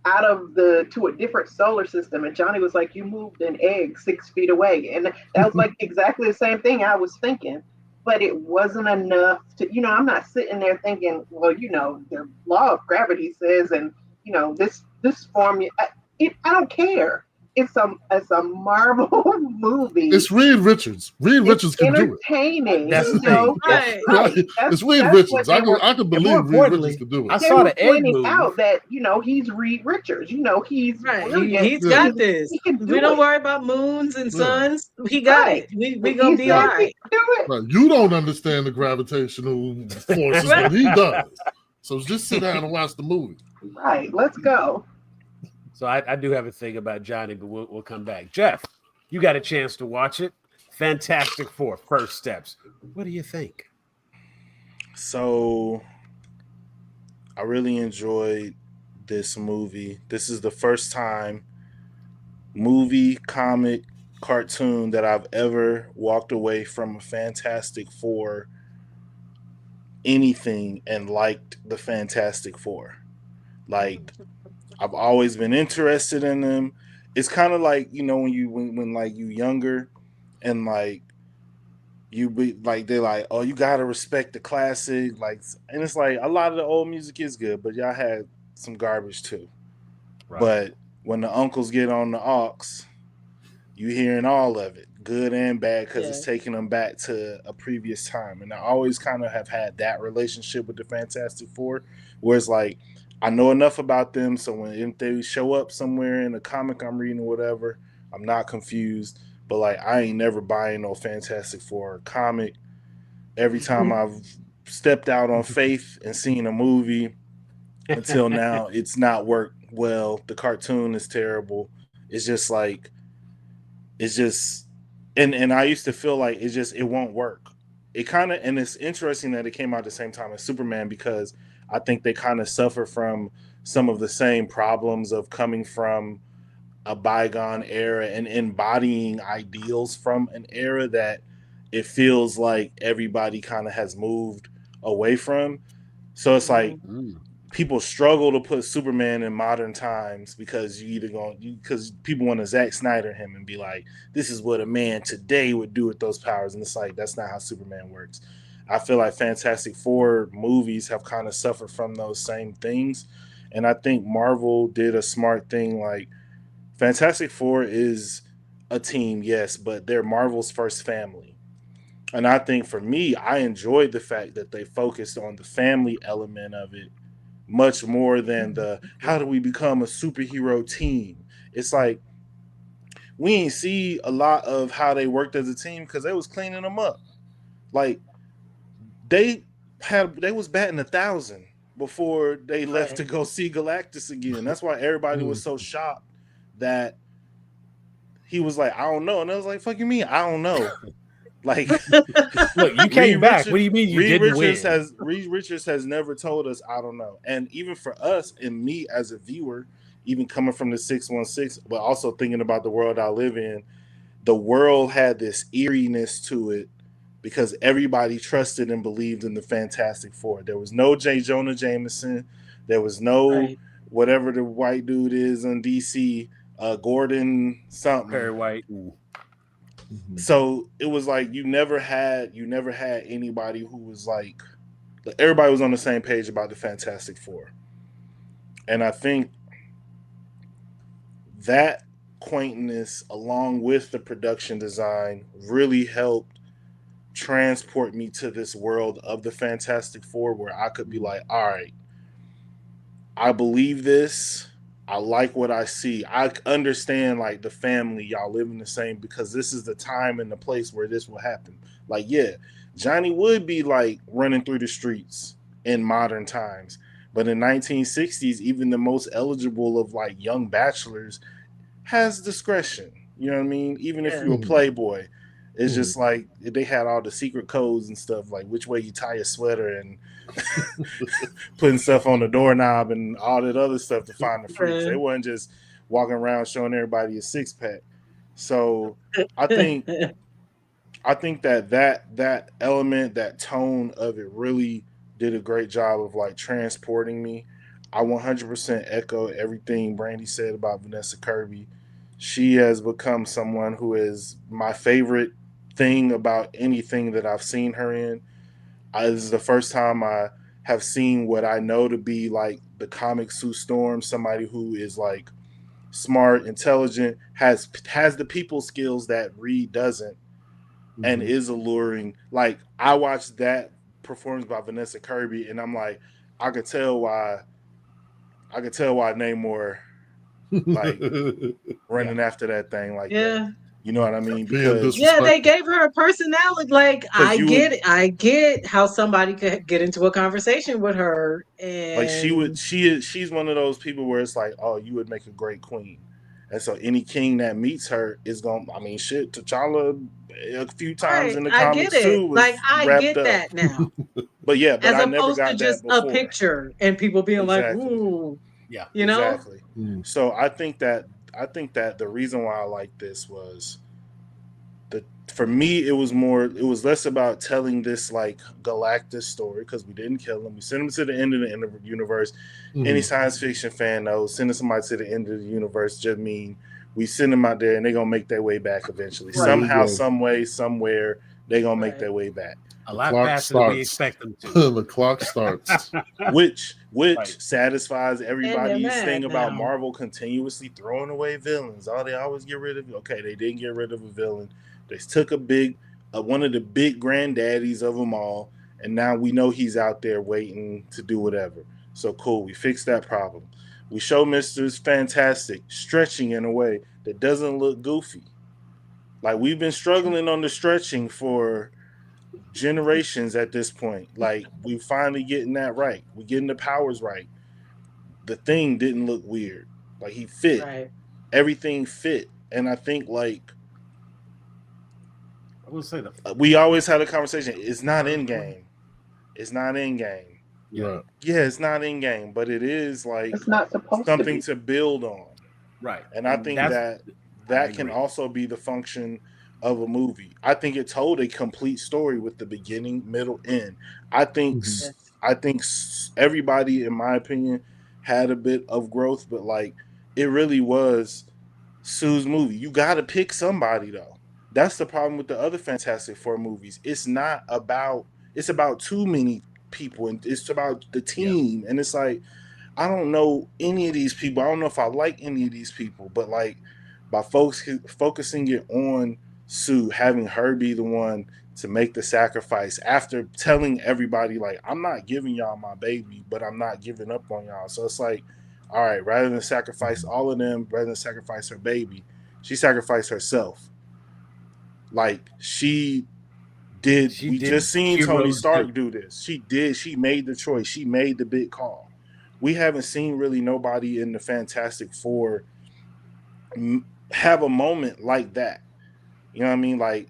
[SPEAKER 3] out of the to a different solar system," and Johnny was like, "You moved an egg 6 feet away," and that was like exactly the same thing I was thinking. But it wasn't enough I'm not sitting there thinking, well, the law of gravity says, and this formula. I don't care. It's a Marvel movie.
[SPEAKER 2] It's Reed Richards. Reed
[SPEAKER 3] It's
[SPEAKER 2] Richards can do it.
[SPEAKER 3] entertaining.
[SPEAKER 1] That's the thing.
[SPEAKER 5] Right.
[SPEAKER 3] Right.
[SPEAKER 2] It's Reed
[SPEAKER 3] That's what
[SPEAKER 2] Richards.
[SPEAKER 3] they were
[SPEAKER 2] I can
[SPEAKER 1] And more
[SPEAKER 2] believe Reed Richards
[SPEAKER 1] importantly,
[SPEAKER 2] can do
[SPEAKER 1] I
[SPEAKER 2] it.
[SPEAKER 3] they
[SPEAKER 1] saw
[SPEAKER 3] were
[SPEAKER 1] the egg
[SPEAKER 3] pointing
[SPEAKER 1] move.
[SPEAKER 3] out that he's Reed Richards. He's
[SPEAKER 5] Right.
[SPEAKER 3] brilliant.
[SPEAKER 5] He's
[SPEAKER 2] Yeah.
[SPEAKER 5] got this.
[SPEAKER 3] He can
[SPEAKER 5] We
[SPEAKER 3] do
[SPEAKER 5] don't
[SPEAKER 3] it.
[SPEAKER 5] worry about moons and
[SPEAKER 2] Yeah.
[SPEAKER 5] suns. He got
[SPEAKER 3] Right.
[SPEAKER 5] it. We
[SPEAKER 3] If
[SPEAKER 5] gonna
[SPEAKER 3] he
[SPEAKER 5] be all
[SPEAKER 3] says he
[SPEAKER 5] right.
[SPEAKER 3] can do it,
[SPEAKER 2] Right. You don't understand the gravitational forces,
[SPEAKER 5] Right.
[SPEAKER 2] but he does. So just sit down and watch the movie.
[SPEAKER 3] right. Let's go.
[SPEAKER 1] So I do have a thing about Johnny, but we'll come back. Jeff, you got a chance to watch it. Fantastic Four, First Steps. What do you think?
[SPEAKER 4] So I really enjoyed this movie. This is the first time movie, comic, cartoon that I've ever walked away from a Fantastic Four anything and liked the Fantastic Four. Like I've always been interested in them. It's kind of like when like you younger and like you be like they're like, oh, you gotta respect the classic, like, and it's like a lot of the old music is good, but y'all had some garbage too.
[SPEAKER 1] Right.
[SPEAKER 4] But when the uncles get on the aux, you hearing all of it, good and bad, because
[SPEAKER 5] Yeah.
[SPEAKER 4] it's taking them back to a previous time. And I always kind of have had that relationship with the Fantastic Four, where it's like I know enough about them, so when if they show up somewhere in a comic I'm reading or whatever, I'm not confused. But like I ain't never buying no Fantastic Four comic. Every time I've stepped out on faith and seen a movie until now, it's not worked well. The cartoon is terrible. It's just like it's just and I used to feel like it won't work. It kind of, and it's interesting that it came out at the same time as Superman, because I think they kind of suffer from some of the same problems of coming from a bygone era and embodying ideals from an era that it feels like everybody kind of has moved away from. So it's like
[SPEAKER 1] Mm.
[SPEAKER 4] people struggle to put Superman in modern times because because people want to Zack Snyder him and be like, this is what a man today would do with those powers, and it's like that's not how Superman works. I feel like Fantastic Four movies have kind of suffered from those same things, and I think Marvel did a smart thing. Like Fantastic Four is a team, yes, but they're Marvel's first family. And I think for me, I enjoyed the fact that they focused on the family element of it much more than the how do we become a superhero team. It's like we ain't see a lot of how they worked as a team because they was cleaning them up. Like they was batting 1,000 before they left
[SPEAKER 5] Right.
[SPEAKER 4] to go see Galactus again. That's why everybody was so shocked that he was like, I don't know. And I was like, fuck you mean? I don't know. Like
[SPEAKER 1] Look, you came back. What do you mean you didn't win?
[SPEAKER 4] Reed Richards has never told us I don't know. And even for us and me as a viewer, even coming from the 616, but also thinking about the world I live in, the world had this eeriness to it because everybody trusted and believed in the Fantastic Four. There was no J. Jonah Jameson. There was no
[SPEAKER 5] Right.
[SPEAKER 4] whatever the white dude is on DC, Gordon
[SPEAKER 1] Perry
[SPEAKER 4] something.
[SPEAKER 1] White.
[SPEAKER 4] So it was like you never had anybody who was like everybody was on the same page about the Fantastic Four. And I think that quaintness along with the production design really helped transport me to this world of the Fantastic Four where I could be like, all right, I believe this. I like what I see. I understand like the family, y'all live in the same because this is the time and the place where this will happen. Like, yeah, Johnny would be like running through the streets in modern times. But in 1960s, even the most eligible of like young bachelors has discretion. You know what I mean? Even if
[SPEAKER 5] Yeah.
[SPEAKER 4] you're a playboy, it's just like they had all the secret codes and stuff, like which way you tie your sweater and putting stuff on the doorknob and all that other stuff to find the freaks. They wasn't just walking around showing everybody a six pack. So I think that element, that tone of it really did a great job of like transporting me. I 100% echo everything Brandy said about Vanessa Kirby. She has become someone who is my favorite thing about anything that I've seen her in. This is the first time I have seen what I know to be like the comic Sue Storm, somebody who is like smart, intelligent, has the people skills that Reed doesn't, and is alluring. Like I watched that performance by Vanessa Kirby, and I'm like, I could tell why Namor like running after that thing like that.
[SPEAKER 5] Yeah.
[SPEAKER 4] You know what I mean?
[SPEAKER 2] Being
[SPEAKER 4] Because
[SPEAKER 5] Yeah, they
[SPEAKER 2] disrespectful.
[SPEAKER 5] gave her a personality. Like, I
[SPEAKER 4] you
[SPEAKER 5] get
[SPEAKER 4] would
[SPEAKER 5] it. I get how somebody could get into a conversation with her.
[SPEAKER 4] like
[SPEAKER 5] And
[SPEAKER 4] she's one of those people where it's like, oh, you would make a great queen. And so any king that meets her is going, I mean, shit, T'Challa a few times
[SPEAKER 5] right,
[SPEAKER 4] in the
[SPEAKER 5] I get
[SPEAKER 4] comics
[SPEAKER 5] it.
[SPEAKER 4] too
[SPEAKER 5] Like,
[SPEAKER 4] was
[SPEAKER 5] I
[SPEAKER 4] wrapped
[SPEAKER 5] get
[SPEAKER 4] up.
[SPEAKER 5] that now.
[SPEAKER 4] But yeah, but
[SPEAKER 5] As
[SPEAKER 4] I never
[SPEAKER 5] opposed to
[SPEAKER 4] got that
[SPEAKER 5] just a
[SPEAKER 4] before.
[SPEAKER 5] picture and people being like,
[SPEAKER 4] Exactly.
[SPEAKER 5] ooh,
[SPEAKER 1] Yeah.
[SPEAKER 5] you know?
[SPEAKER 4] Exactly. So I think that the reason why I like this was the for me it was less about telling this like Galactus story because we didn't kill him. We sent him to the end of the universe. Any science fiction fan knows sending somebody to the end of the universe just mean we send them out there and they're gonna make their way back eventually.
[SPEAKER 5] Right.
[SPEAKER 4] Somehow, some way, somewhere, they're gonna make
[SPEAKER 5] Right.
[SPEAKER 4] their way back.
[SPEAKER 1] A
[SPEAKER 2] The
[SPEAKER 1] lot
[SPEAKER 2] clock
[SPEAKER 1] faster than we
[SPEAKER 2] starts.
[SPEAKER 1] expect them to.
[SPEAKER 2] The clock starts.
[SPEAKER 4] Which
[SPEAKER 1] Right.
[SPEAKER 4] satisfies
[SPEAKER 5] And they're
[SPEAKER 4] everybody's
[SPEAKER 5] mad
[SPEAKER 4] thing about
[SPEAKER 5] now.
[SPEAKER 4] Marvel continuously throwing away villains. Oh, they always get rid of. Okay, they didn't get rid of a villain. They took one of the big granddaddies of them all, and now we know he's out there waiting to do whatever. So cool, we fixed that problem. We show Mr. Fantastic stretching in a way that doesn't look goofy. Like we've been struggling on the stretching for generations at this point. Like we finally getting that right. We getting the powers right. The thing didn't look weird. Like he fit.
[SPEAKER 5] Right.
[SPEAKER 4] Everything fit. And I think like
[SPEAKER 1] I will say
[SPEAKER 4] we always had a conversation. It's not in game. It's not in game.
[SPEAKER 2] Right.
[SPEAKER 4] Yeah, it's not in game, but it is like
[SPEAKER 3] It's not supposed to
[SPEAKER 4] something
[SPEAKER 3] be.
[SPEAKER 4] to build on.
[SPEAKER 1] right.
[SPEAKER 4] And I think
[SPEAKER 1] That's I
[SPEAKER 4] that can
[SPEAKER 1] agree.
[SPEAKER 4] also be the function of a movie. I think it told a complete story with the beginning, middle, end. I think
[SPEAKER 5] Yes.
[SPEAKER 4] everybody, in my opinion, had a bit of growth, but like it really was Sue's movie. You got to pick somebody though. That's the problem with the other Fantastic Four movies. It's about too many people, and it's about the
[SPEAKER 1] Yeah.
[SPEAKER 4] team, and it's like I don't know any of these people. I don't know if I like any of these people, but like by folks focusing it on Sue, having her be the one to make the sacrifice after telling everybody like I'm not giving y'all my baby, but I'm not giving up on y'all. So it's like, all right, rather than sacrifice all of them, rather than sacrifice her baby, she sacrificed herself. Like she did.
[SPEAKER 1] She
[SPEAKER 4] We
[SPEAKER 1] did.
[SPEAKER 4] just seen
[SPEAKER 1] She
[SPEAKER 4] Tony
[SPEAKER 1] rose too.
[SPEAKER 4] Stark do this. She did. She made the choice. She made the big call. We haven't seen really nobody in the Fantastic Four have a moment like that. You know what I mean? Like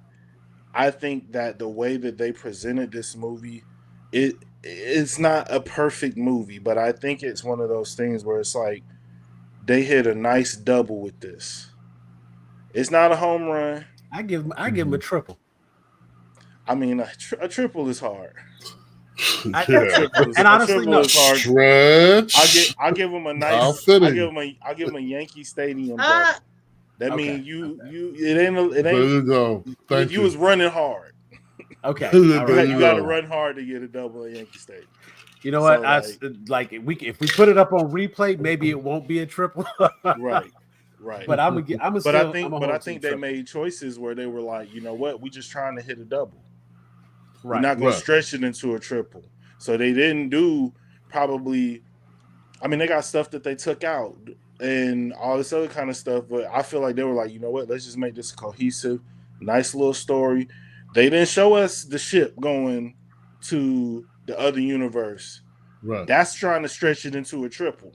[SPEAKER 4] I think that the way that they presented this movie, it's not a perfect movie, but I think it's one of those things where it's like they hit a nice double with this. It's not a home run.
[SPEAKER 1] I give him a triple.
[SPEAKER 4] I mean, a triple is hard.
[SPEAKER 2] Yeah.
[SPEAKER 1] And honestly, no.
[SPEAKER 2] Stretch.
[SPEAKER 4] I give them a nice.
[SPEAKER 2] How fitting.
[SPEAKER 4] I give them a Yankee Stadium.
[SPEAKER 5] Ah,
[SPEAKER 4] That
[SPEAKER 1] Okay.
[SPEAKER 4] means it ain't.
[SPEAKER 2] There you go. Thank
[SPEAKER 4] you
[SPEAKER 2] you.
[SPEAKER 4] was running hard.
[SPEAKER 1] Okay.
[SPEAKER 2] There
[SPEAKER 1] All
[SPEAKER 2] you
[SPEAKER 1] right.
[SPEAKER 4] You got to
[SPEAKER 2] go.
[SPEAKER 4] run hard to get a double at Yankee Stadium.
[SPEAKER 1] You know what?
[SPEAKER 4] So,
[SPEAKER 1] If we put it up on replay, maybe it won't be a triple.
[SPEAKER 4] Right.
[SPEAKER 1] But I'm gonna
[SPEAKER 4] But I
[SPEAKER 1] still
[SPEAKER 4] think they made choices where they were like, you know what, we just trying to hit a double.
[SPEAKER 1] right.
[SPEAKER 4] We're not going
[SPEAKER 2] Right.
[SPEAKER 4] to stretch it into a triple. So they didn't do probably. I mean, they got stuff that they took out and all this other kind of stuff. But I feel like they were like, you know what, let's just make this a cohesive, nice little story. They didn't show us the ship going to the other universe.
[SPEAKER 2] Right.
[SPEAKER 4] That's trying to stretch it into a triple.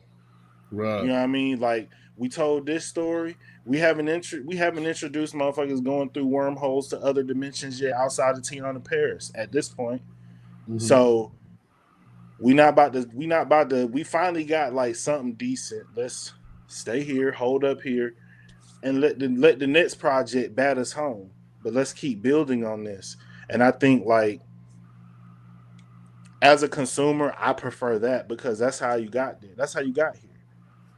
[SPEAKER 2] Right.
[SPEAKER 4] You know what I mean? Like we told this story. We haven't introduced motherfuckers going through wormholes to other dimensions yet outside of Tiana Paris at this point.
[SPEAKER 2] Mhm.
[SPEAKER 4] So we finally got like something decent. Let's stay here, hold up here, and let the next project bat us home. But let's keep building on this. And I think like as a consumer, I prefer that because that's how you got there. That's how you got here.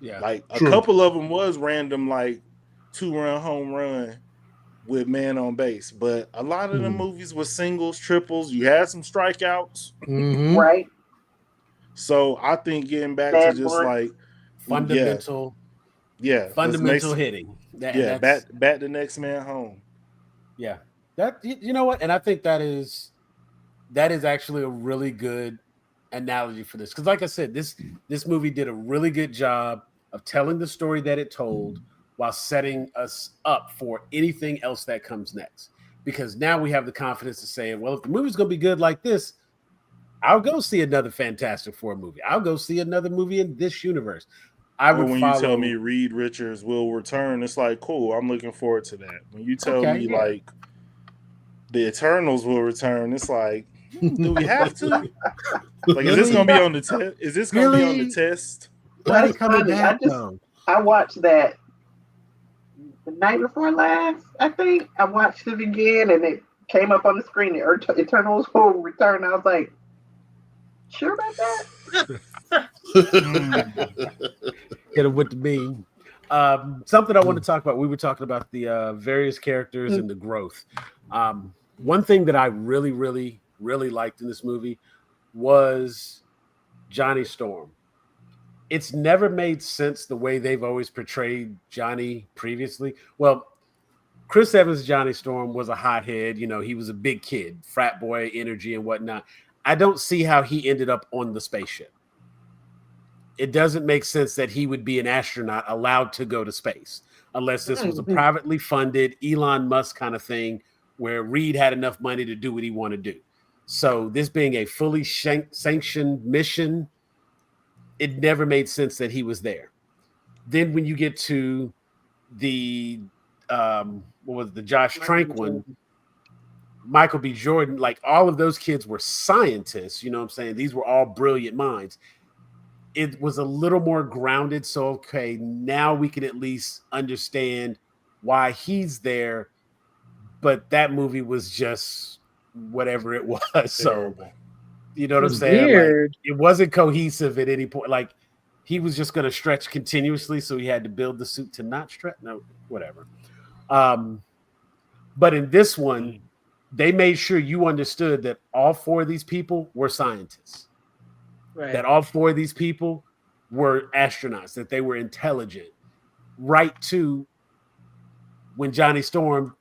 [SPEAKER 1] Yeah.
[SPEAKER 4] Like a
[SPEAKER 2] True.
[SPEAKER 4] couple of them was random, like 2-run home run with man on base, but a lot of the movies were singles, triples. You had some strikeouts,
[SPEAKER 2] Mhm.
[SPEAKER 3] Right.
[SPEAKER 4] so I think getting back
[SPEAKER 3] Bad
[SPEAKER 4] to just
[SPEAKER 3] boy.
[SPEAKER 4] like
[SPEAKER 1] Fundamental
[SPEAKER 4] fundamental
[SPEAKER 1] hitting.
[SPEAKER 4] bat the next man home.
[SPEAKER 1] Yeah. That you know what? And I think that is actually a really good analogy for this. Because like I said, this movie did a really good job of telling the story that it told while setting us up for anything else that comes next. Because now we have the confidence to say, well, if the movie's gonna be good like this, I'll go see another Fantastic Four movie. I'll go see another movie in this universe. I
[SPEAKER 4] Or
[SPEAKER 1] would
[SPEAKER 4] when
[SPEAKER 1] follow.
[SPEAKER 4] you tell me Reed Richards will return, it's like cool. I'm looking forward to that. When you tell
[SPEAKER 1] Okay,
[SPEAKER 4] me
[SPEAKER 1] yeah.
[SPEAKER 4] like the Eternals will return, it's like, do we have to? Like, is this gonna be on the test? Is this gonna be on the
[SPEAKER 1] Really?
[SPEAKER 4] test?
[SPEAKER 1] Why they
[SPEAKER 3] That's
[SPEAKER 1] coming
[SPEAKER 3] funny.
[SPEAKER 1] back though?
[SPEAKER 3] I watched that the night before last, I think. I watched it again and it came up on the screen. The Eternals will return. I was like, sure about that?
[SPEAKER 1] Hit him with the meme. Something I want to talk about. We were talking about the various characters and the growth. One thing that I really, really, really liked in this movie was Johnny Storm. It's never made sense the way they've always portrayed Johnny previously. Well, Chris Evans' Johnny Storm was a hothead. You know, he was a big kid, frat boy energy and whatnot. I don't see how he ended up on the spaceship. It doesn't make sense that he would be an astronaut allowed to go to space unless this was a privately funded Elon Musk kind of thing where Reed had enough money to do what he wanted to do. So this being a fully sanctioned mission, it never made sense that he was there. Then when you get to the what was the Josh Trank one, Michael B. Jordan, like all of those kids were scientists, you know what I'm saying? These were all brilliant minds. It was a little more grounded. So, okay, now we can at least understand why he's there. But that movie was just whatever it was. So, you know what I'm saying?
[SPEAKER 5] Weird.
[SPEAKER 1] Like, it wasn't cohesive at any point. Like, he was just going to stretch continuously. So he had to build the suit to not stretch. No, whatever. But in this one, they made sure you understood that all four of these people were scientists.
[SPEAKER 5] Right.
[SPEAKER 1] That all four of these people were astronauts, that they were intelligent, right to when Johnny Storm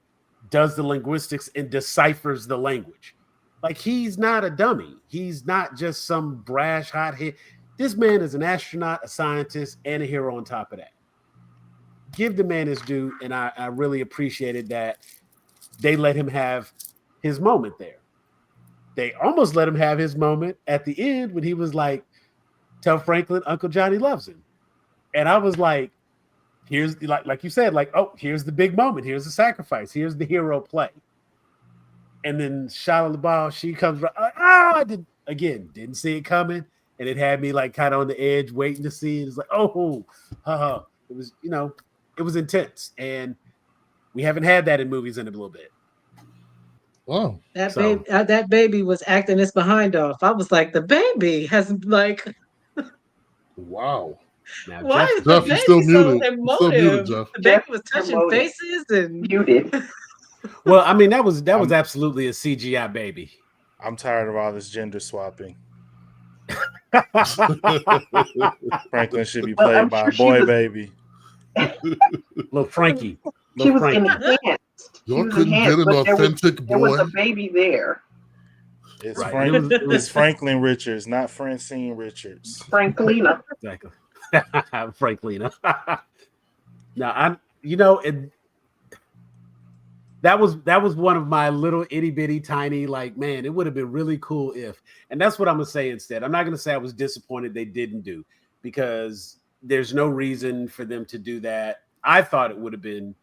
[SPEAKER 1] does the linguistics and deciphers the language. Like, he's not a dummy. He's not just some brash hothead. This man is an astronaut, a scientist, and a hero on top of that. Give the man his due, and I really appreciated that they let him have his moment there. They almost let him have his moment at the end when he was like, tell Franklin Uncle Johnny loves him. And I was like, here's like you said, like, oh, here's the big moment. Here's the sacrifice. Here's the hero play. And then Shia LaBeouf, she comes right. Didn't see it coming, and it had me like kind of on the edge, waiting to see. It's like, oh, it was, it was intense, and we haven't had that in movies in a little bit.
[SPEAKER 2] Wow.
[SPEAKER 5] That baby was acting his behind off. I was like, the baby has like,
[SPEAKER 2] Wow.
[SPEAKER 1] Now,
[SPEAKER 5] why is
[SPEAKER 2] Jeff,
[SPEAKER 5] the
[SPEAKER 2] you're still
[SPEAKER 5] baby so
[SPEAKER 2] muted. You're still muted,
[SPEAKER 5] emotive?
[SPEAKER 2] Jeff.
[SPEAKER 5] The baby
[SPEAKER 3] Jeff,
[SPEAKER 5] was
[SPEAKER 3] you're
[SPEAKER 5] touching
[SPEAKER 3] muted.
[SPEAKER 5] faces and
[SPEAKER 3] Muted.
[SPEAKER 1] well, I mean, that was absolutely a CGI baby.
[SPEAKER 4] I'm tired of all this gender swapping. Franklin should be
[SPEAKER 3] Well,
[SPEAKER 4] played
[SPEAKER 3] I'm
[SPEAKER 4] by
[SPEAKER 3] sure
[SPEAKER 4] a
[SPEAKER 3] she
[SPEAKER 4] boy
[SPEAKER 3] was-
[SPEAKER 4] baby.
[SPEAKER 1] Little Frankie.
[SPEAKER 3] She
[SPEAKER 1] Little
[SPEAKER 3] was
[SPEAKER 1] Frankie.
[SPEAKER 3] enhanced. She
[SPEAKER 2] Y'all
[SPEAKER 3] was
[SPEAKER 2] couldn't
[SPEAKER 3] enhanced,
[SPEAKER 2] get an
[SPEAKER 3] but
[SPEAKER 2] authentic
[SPEAKER 3] there was
[SPEAKER 2] boy.
[SPEAKER 3] a baby there.
[SPEAKER 4] It's,
[SPEAKER 1] Right.
[SPEAKER 4] it's Franklin Richards, not Francine Richards.
[SPEAKER 3] Franklina.
[SPEAKER 1] Exactly. Franklina. Now that was one of my little itty bitty tiny, like, man, it would have been really cool if, and that's what I'm gonna say instead. I'm not gonna say I was disappointed they didn't do, because there's no reason for them to do that. I thought it would have been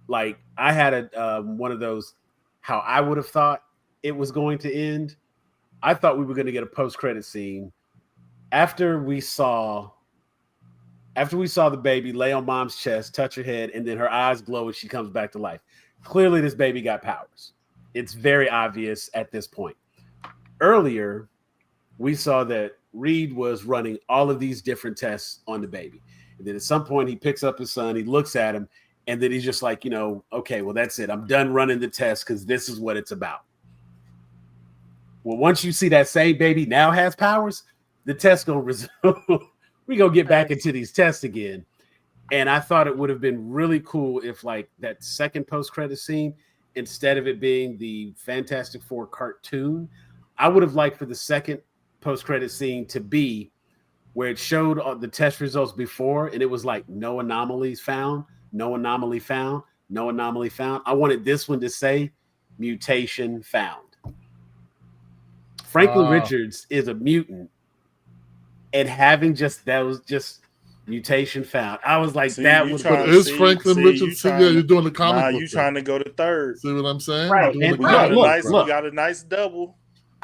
[SPEAKER 1] like, I had one of those, how I would have thought it was going to end. I thought we were going to get a post-credit scene after we saw the baby lay on mom's chest, touch her head, and then her eyes glow and she comes back to life. Clearly, this baby got powers. It's very obvious at this point. Earlier, we saw that Reed was running all of these different tests on the baby. And then at some point, he picks up his son, he looks at him, and then he's just like, okay, well, that's it. I'm done running the test because this is what it's about. Well, once you see that same baby now has powers, the test gonna resume. We gonna get back into these tests again. And I thought it would have been really cool if, like, that second post-credit scene, instead of it being the Fantastic Four cartoon, I would have liked for the second post-credit scene to be where it showed the test results before, and it was like, no anomalies found, no anomaly found, no anomaly found. I wanted this one to say mutation found. Franklin Richards is a mutant, and having just mutation found. I was like, that was.
[SPEAKER 2] But is Franklin Richards? You're doing the comic book.
[SPEAKER 4] You trying to go to third?
[SPEAKER 2] See what I'm saying?
[SPEAKER 3] Right.
[SPEAKER 2] You're doing
[SPEAKER 4] We got a nice double.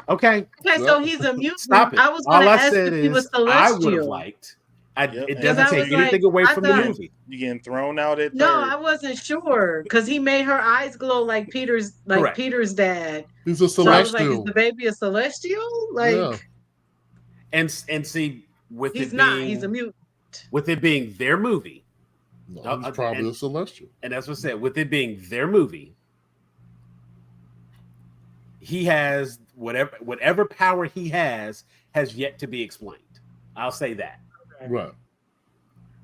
[SPEAKER 1] Okay.
[SPEAKER 5] so he's a mutant.
[SPEAKER 1] Stop it.
[SPEAKER 5] I was going to ask if he was celestial.
[SPEAKER 1] I would have liked. It doesn't take anything away from the movie.
[SPEAKER 4] You getting thrown out at third.
[SPEAKER 5] No, I wasn't sure because he made her eyes glow like Peter's dad.
[SPEAKER 2] He's a celestial.
[SPEAKER 5] So I was like, is the baby a celestial? Like,
[SPEAKER 2] yeah.
[SPEAKER 1] And see, with
[SPEAKER 5] he's
[SPEAKER 1] it
[SPEAKER 5] not.
[SPEAKER 1] being,
[SPEAKER 5] He's a mutant.
[SPEAKER 1] With it being their movie,
[SPEAKER 2] no, he's probably a celestial.
[SPEAKER 1] And that's what I said. With it being their movie, he has whatever power he has yet to be explained. I'll say that.
[SPEAKER 2] Right.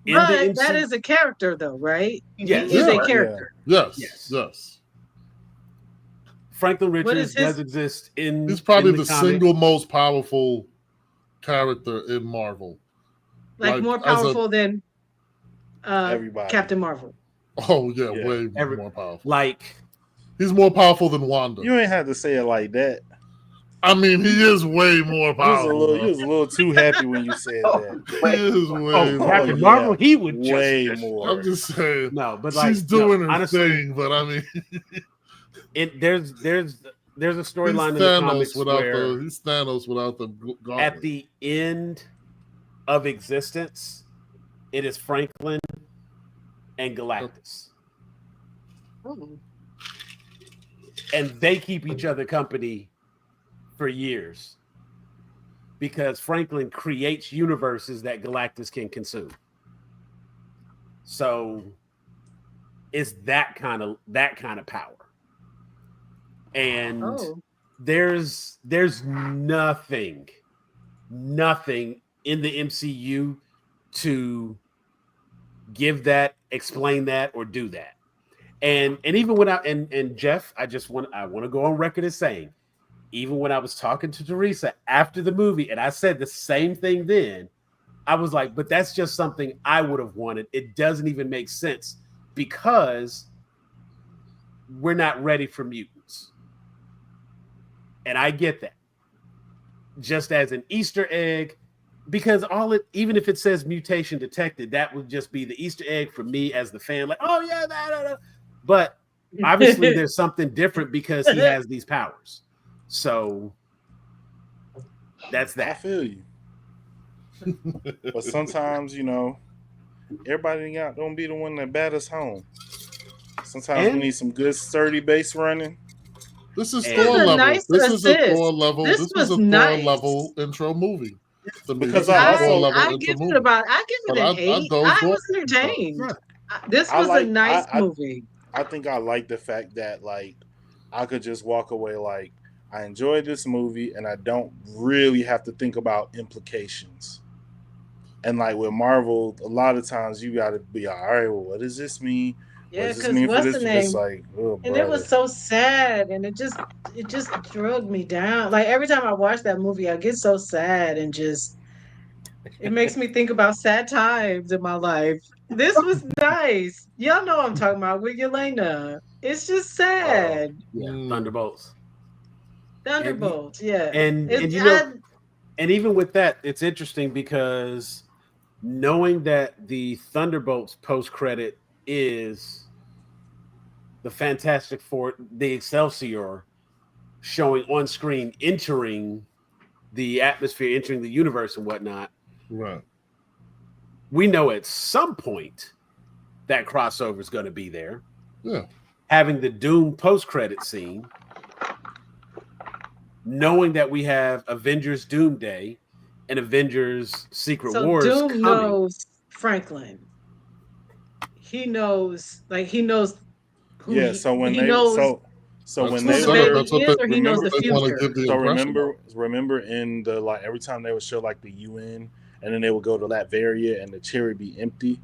[SPEAKER 5] But that is a character, though, right?
[SPEAKER 1] Yes.
[SPEAKER 5] He's a character.
[SPEAKER 2] Yes.
[SPEAKER 1] Franklin Richards does exist in.
[SPEAKER 2] He's probably
[SPEAKER 1] in the
[SPEAKER 2] single most powerful character in Marvel.
[SPEAKER 5] Like more powerful than
[SPEAKER 4] everybody.
[SPEAKER 5] Captain Marvel.
[SPEAKER 2] Oh yeah, way more powerful.
[SPEAKER 1] Like,
[SPEAKER 2] he's more powerful than Wanda.
[SPEAKER 4] You ain't have to say it like that.
[SPEAKER 2] I mean, he is way more powerful.
[SPEAKER 4] You was a little too happy when you said that.
[SPEAKER 2] He is way more.
[SPEAKER 1] Captain Marvel, he would
[SPEAKER 4] way more.
[SPEAKER 2] I'm just saying.
[SPEAKER 1] No, but like,
[SPEAKER 2] she's doing her
[SPEAKER 1] honestly,
[SPEAKER 2] thing. But I mean,
[SPEAKER 1] there's a storyline in the comics where
[SPEAKER 2] he's Thanos without the gauntlet.
[SPEAKER 1] At the end of existence, it is Franklin and Galactus. And they keep each other company for years because Franklin creates universes that Galactus can consume. So it's that kind of power. And there's nothing in the MCU to give that, explain that, or do that. And even when and Jeff, I want to go on record as saying, even when I was talking to Teresa after the movie, and I said the same thing then, I was like, but that's just something I would have wanted. It doesn't even make sense because we're not ready for mutants. And I get that. Just as an Easter egg, because even if it says mutation detected, that would just be the Easter egg for me as the fan. Like, oh yeah, that. But obviously there's something different because he has these powers. So that's
[SPEAKER 4] I
[SPEAKER 1] that.
[SPEAKER 4] feel you. But sometimes, everybody don't be the one that bat us home. Sometimes we
[SPEAKER 1] And
[SPEAKER 4] need some good sturdy base running.
[SPEAKER 2] This is
[SPEAKER 1] And-
[SPEAKER 5] It was
[SPEAKER 2] Thor
[SPEAKER 5] a
[SPEAKER 2] level.
[SPEAKER 5] nice
[SPEAKER 2] This is a
[SPEAKER 5] assist.
[SPEAKER 2] Thor level.
[SPEAKER 5] This
[SPEAKER 2] This was
[SPEAKER 5] was
[SPEAKER 2] a Thor
[SPEAKER 5] nice.
[SPEAKER 2] level intro movie. To me,
[SPEAKER 4] Because
[SPEAKER 2] this is
[SPEAKER 4] I
[SPEAKER 2] a Thor
[SPEAKER 4] also-
[SPEAKER 2] level
[SPEAKER 5] I
[SPEAKER 2] intro
[SPEAKER 5] give
[SPEAKER 2] movie.
[SPEAKER 5] it I give
[SPEAKER 2] But
[SPEAKER 5] it an
[SPEAKER 2] I
[SPEAKER 5] 8.
[SPEAKER 2] dozed
[SPEAKER 5] I
[SPEAKER 2] off.
[SPEAKER 5] was entertained.
[SPEAKER 1] Right.
[SPEAKER 5] This
[SPEAKER 4] I
[SPEAKER 5] was a
[SPEAKER 4] like-
[SPEAKER 5] nice
[SPEAKER 4] I-
[SPEAKER 5] movie.
[SPEAKER 4] I think I like the fact that like I could just walk away like I enjoyed this movie and I don't really have to think about implications. And like with Marvel, a lot of times you got to be all right. Well, what does this mean? What
[SPEAKER 5] Yeah,
[SPEAKER 4] does this
[SPEAKER 5] because
[SPEAKER 4] mean for
[SPEAKER 5] what's
[SPEAKER 4] this?
[SPEAKER 5] the name?
[SPEAKER 4] It's like, oh,
[SPEAKER 5] And it was
[SPEAKER 4] brother.
[SPEAKER 5] so sad, and it just drugged me down. Like every time I watch that movie, I get so sad, and just it makes me think about sad times in my life. This was nice. Y'all know what I'm talking about with Yelena. It's just sad.
[SPEAKER 1] yeah,
[SPEAKER 2] Mm.
[SPEAKER 1] Thunderbolts.
[SPEAKER 5] Thunderbolts, yeah.
[SPEAKER 1] And and even with that, it's interesting because knowing that the Thunderbolts post credit is the Fantastic Four, the Excelsior showing on screen, entering the atmosphere, entering the universe and whatnot.
[SPEAKER 2] Right.
[SPEAKER 1] We know at some point that crossover is going to be there.
[SPEAKER 2] Yeah.
[SPEAKER 1] Having the Doom post credit scene, knowing that we have Avengers Doomsday and Avengers Secret
[SPEAKER 5] so
[SPEAKER 1] Wars
[SPEAKER 5] Doom
[SPEAKER 1] coming.
[SPEAKER 5] knows Franklin. He knows who
[SPEAKER 4] Yeah. So when
[SPEAKER 5] he
[SPEAKER 4] they
[SPEAKER 5] knows
[SPEAKER 4] so
[SPEAKER 2] That's
[SPEAKER 4] when
[SPEAKER 2] the
[SPEAKER 4] they
[SPEAKER 5] who the
[SPEAKER 2] setup.
[SPEAKER 4] were
[SPEAKER 2] That's
[SPEAKER 5] baby
[SPEAKER 2] what
[SPEAKER 5] is, or he knows the
[SPEAKER 2] they want to
[SPEAKER 5] future.
[SPEAKER 2] give the
[SPEAKER 4] so
[SPEAKER 2] impression.
[SPEAKER 4] remember in the like every time they would show like the UN and then they would go to Latveria and the chair would be empty.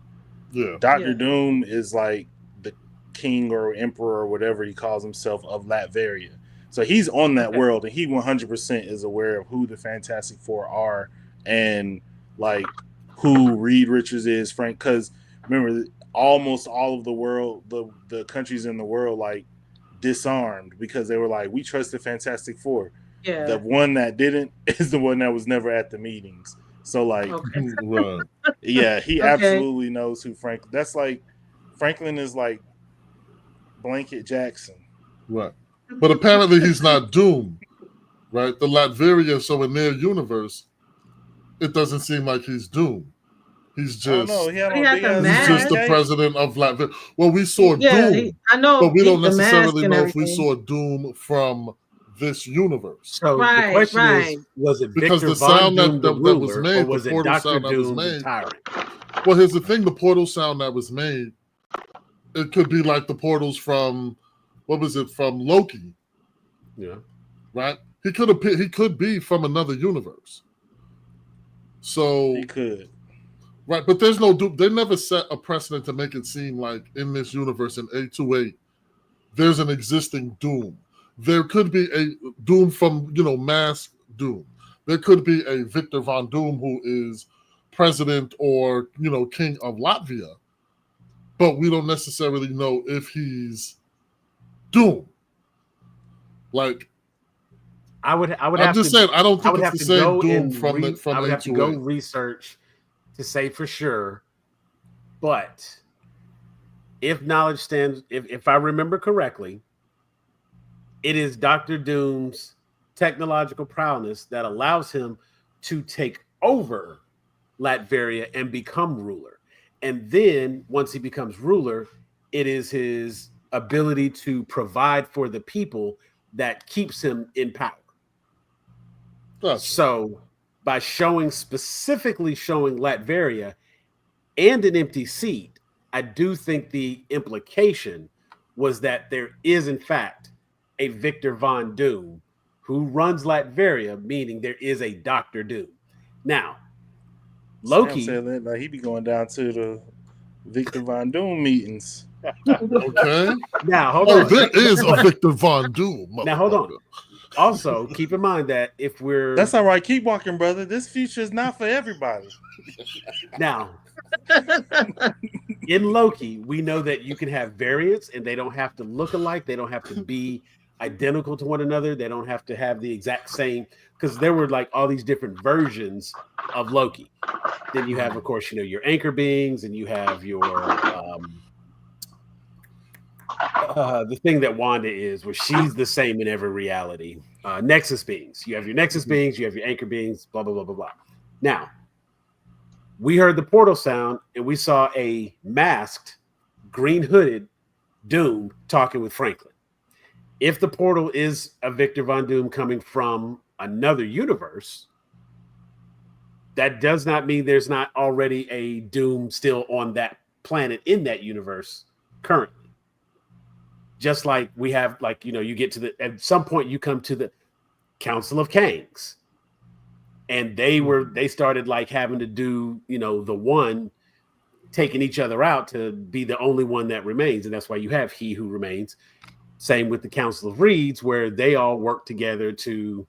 [SPEAKER 2] Yeah.
[SPEAKER 4] Doctor
[SPEAKER 5] Yeah.
[SPEAKER 4] Doom is like the king or emperor or whatever he calls himself of Latveria. So he's on that
[SPEAKER 1] Okay.
[SPEAKER 4] world and he 100% is aware of who the Fantastic Four are and like who Reed Richards is, Frank. Because remember, almost all of the world, the countries in the world, like disarmed because they were like, we trust the Fantastic Four.
[SPEAKER 5] Yeah.
[SPEAKER 4] The one that didn't is the one that was never at the meetings. So like,
[SPEAKER 5] Okay.
[SPEAKER 2] Right.
[SPEAKER 4] yeah, he
[SPEAKER 5] Okay.
[SPEAKER 4] absolutely knows who Franklin. That's like Franklin is like Blanket Jackson.
[SPEAKER 2] Right. But apparently he's not Doom. Right. The Latveria. So in their universe, it doesn't seem like he's Doom. He's
[SPEAKER 4] I don't
[SPEAKER 2] just.
[SPEAKER 4] know. He had
[SPEAKER 5] But he
[SPEAKER 4] on
[SPEAKER 5] had
[SPEAKER 4] big
[SPEAKER 5] the
[SPEAKER 4] ass.
[SPEAKER 2] He's just the
[SPEAKER 5] mask.
[SPEAKER 2] president of Latveria. Well, we saw
[SPEAKER 5] Yeah,
[SPEAKER 2] Doom,
[SPEAKER 5] I know.
[SPEAKER 2] but we don't
[SPEAKER 5] the mask
[SPEAKER 2] necessarily
[SPEAKER 5] and
[SPEAKER 2] know if we
[SPEAKER 5] everything.
[SPEAKER 2] saw Doom from this universe.
[SPEAKER 1] So the
[SPEAKER 5] Right,
[SPEAKER 1] question
[SPEAKER 5] right.
[SPEAKER 1] is, was it
[SPEAKER 2] Because
[SPEAKER 1] Victor
[SPEAKER 2] the
[SPEAKER 1] Von
[SPEAKER 2] sound
[SPEAKER 1] Doom the
[SPEAKER 2] that was
[SPEAKER 1] ruler,
[SPEAKER 2] made,
[SPEAKER 1] or was
[SPEAKER 2] the
[SPEAKER 1] it
[SPEAKER 2] portal
[SPEAKER 1] Doctor
[SPEAKER 2] sound that was
[SPEAKER 1] Doom the
[SPEAKER 2] made.
[SPEAKER 1] tyrant?
[SPEAKER 2] Well, here's the thing: the portal sound that was made, it could be like the portals from, what was it, from Loki,
[SPEAKER 1] Yeah.
[SPEAKER 2] right? He could be from another universe. So
[SPEAKER 4] He could.
[SPEAKER 2] right, but there's no Doom. They never set a precedent to make it seem like in this universe in 828, there's an existing Doom. There could be a Doom from Mask Doom. There could be a Victor Von Doom who is president or king of Latvia, but we don't necessarily know if he's Doom. Like
[SPEAKER 1] I would
[SPEAKER 2] I'm
[SPEAKER 1] have
[SPEAKER 2] just
[SPEAKER 1] to
[SPEAKER 2] saying, I don't
[SPEAKER 1] I
[SPEAKER 2] think
[SPEAKER 1] would
[SPEAKER 2] it's
[SPEAKER 1] have
[SPEAKER 2] the
[SPEAKER 1] to
[SPEAKER 2] same
[SPEAKER 1] go
[SPEAKER 2] Doom
[SPEAKER 1] and
[SPEAKER 2] from
[SPEAKER 1] I would have to go
[SPEAKER 2] 828.
[SPEAKER 1] research to say for sure. But if knowledge stands, if I remember correctly, it is Doctor Doom's technological prowess that allows him to take over Latveria and become ruler. And then once he becomes ruler, it is his ability to provide for the people that keeps him in power.
[SPEAKER 2] Gotcha.
[SPEAKER 1] So by specifically showing Latveria and an empty seat, I do think the implication was that there is in fact a Victor Von Doom who runs Latveria, meaning there is a Doctor Doom. Now, Loki.
[SPEAKER 4] Sam said that like he be going down to the Victor Von Doom meetings.
[SPEAKER 2] Okay.
[SPEAKER 1] Now, hold
[SPEAKER 2] Oh,
[SPEAKER 1] on.
[SPEAKER 2] there is a Victor Von Doom.
[SPEAKER 1] Now, hold on.
[SPEAKER 2] motherfucker.
[SPEAKER 1] Also, keep in mind that if we're
[SPEAKER 4] That's all right. Keep walking, brother. This future is not for everybody.
[SPEAKER 1] now in Loki, we know that you can have variants and they don't have to look alike. They don't have to be identical to one another. They don't have to have the exact same, because there were like all these different versions of Loki. Then you have, of course, your anchor beings, and you have your the thing that Wanda is, where she's the same in every reality. Nexus beings. You have your Nexus beings, you have your anchor beings, blah, blah, blah, blah, blah. Now, we heard the portal sound and we saw a masked, green hooded Doom talking with Franklin. If the portal is a Victor Von Doom coming from another universe, that does not mean there's not already a Doom still on that planet in that universe currently. Just like we have, like, you get to at some point you come to the Council of Kangs, and they started like having to do, the one taking each other out to be the only one that remains. And that's why you have He Who Remains. Same with the Council of Reeds, where they all work together to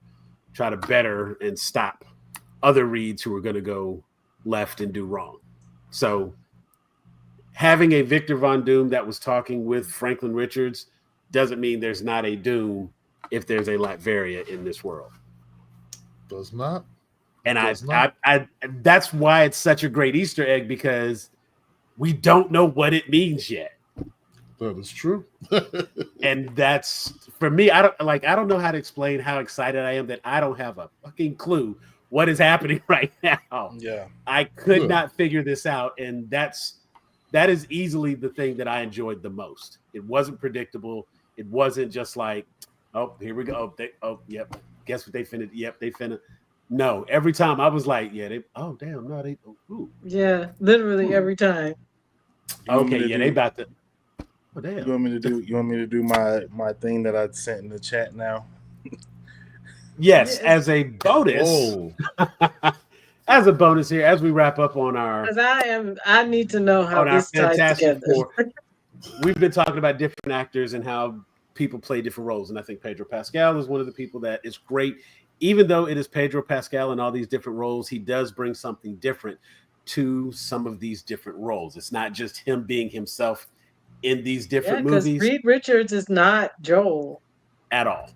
[SPEAKER 1] try to better and stop other Reeds who are going to go left and do wrong. So having a Victor Von Doom that was talking with Franklin Richards doesn't mean there's not a Doom if there's a Latveria in this world.
[SPEAKER 2] Does not.
[SPEAKER 1] And I that's why it's such a great Easter egg, because we don't know what it means yet.
[SPEAKER 2] That is true.
[SPEAKER 1] And that's, for me, I don't know how to explain how excited I am that I don't have a fucking clue what is happening right now.
[SPEAKER 4] Yeah.
[SPEAKER 1] I could not figure this out. And that is easily the thing that I enjoyed the most. It wasn't predictable. It wasn't just like, oh, here we go. Yep. Guess what they finna? Yep, they finna. No, every time I was like, yeah, ooh.
[SPEAKER 5] Yeah, literally every time.
[SPEAKER 1] Okay, yeah, they about to. Oh, damn.
[SPEAKER 4] You want me to do my thing that I sent in the chat now?
[SPEAKER 1] Yes, as a bonus.
[SPEAKER 2] Oh.
[SPEAKER 1] As a bonus here, as we wrap up on our.
[SPEAKER 5] Because I need to know how this ties together.
[SPEAKER 1] We've been talking about different actors and how people play different roles, and I think Pedro Pascal is one of the people that is great. Even though it is Pedro Pascal in all these different roles, he does bring something different to some of these different roles. It's not just him being himself in these different movies.
[SPEAKER 5] Because Reed Richards is not Joel.
[SPEAKER 1] At all.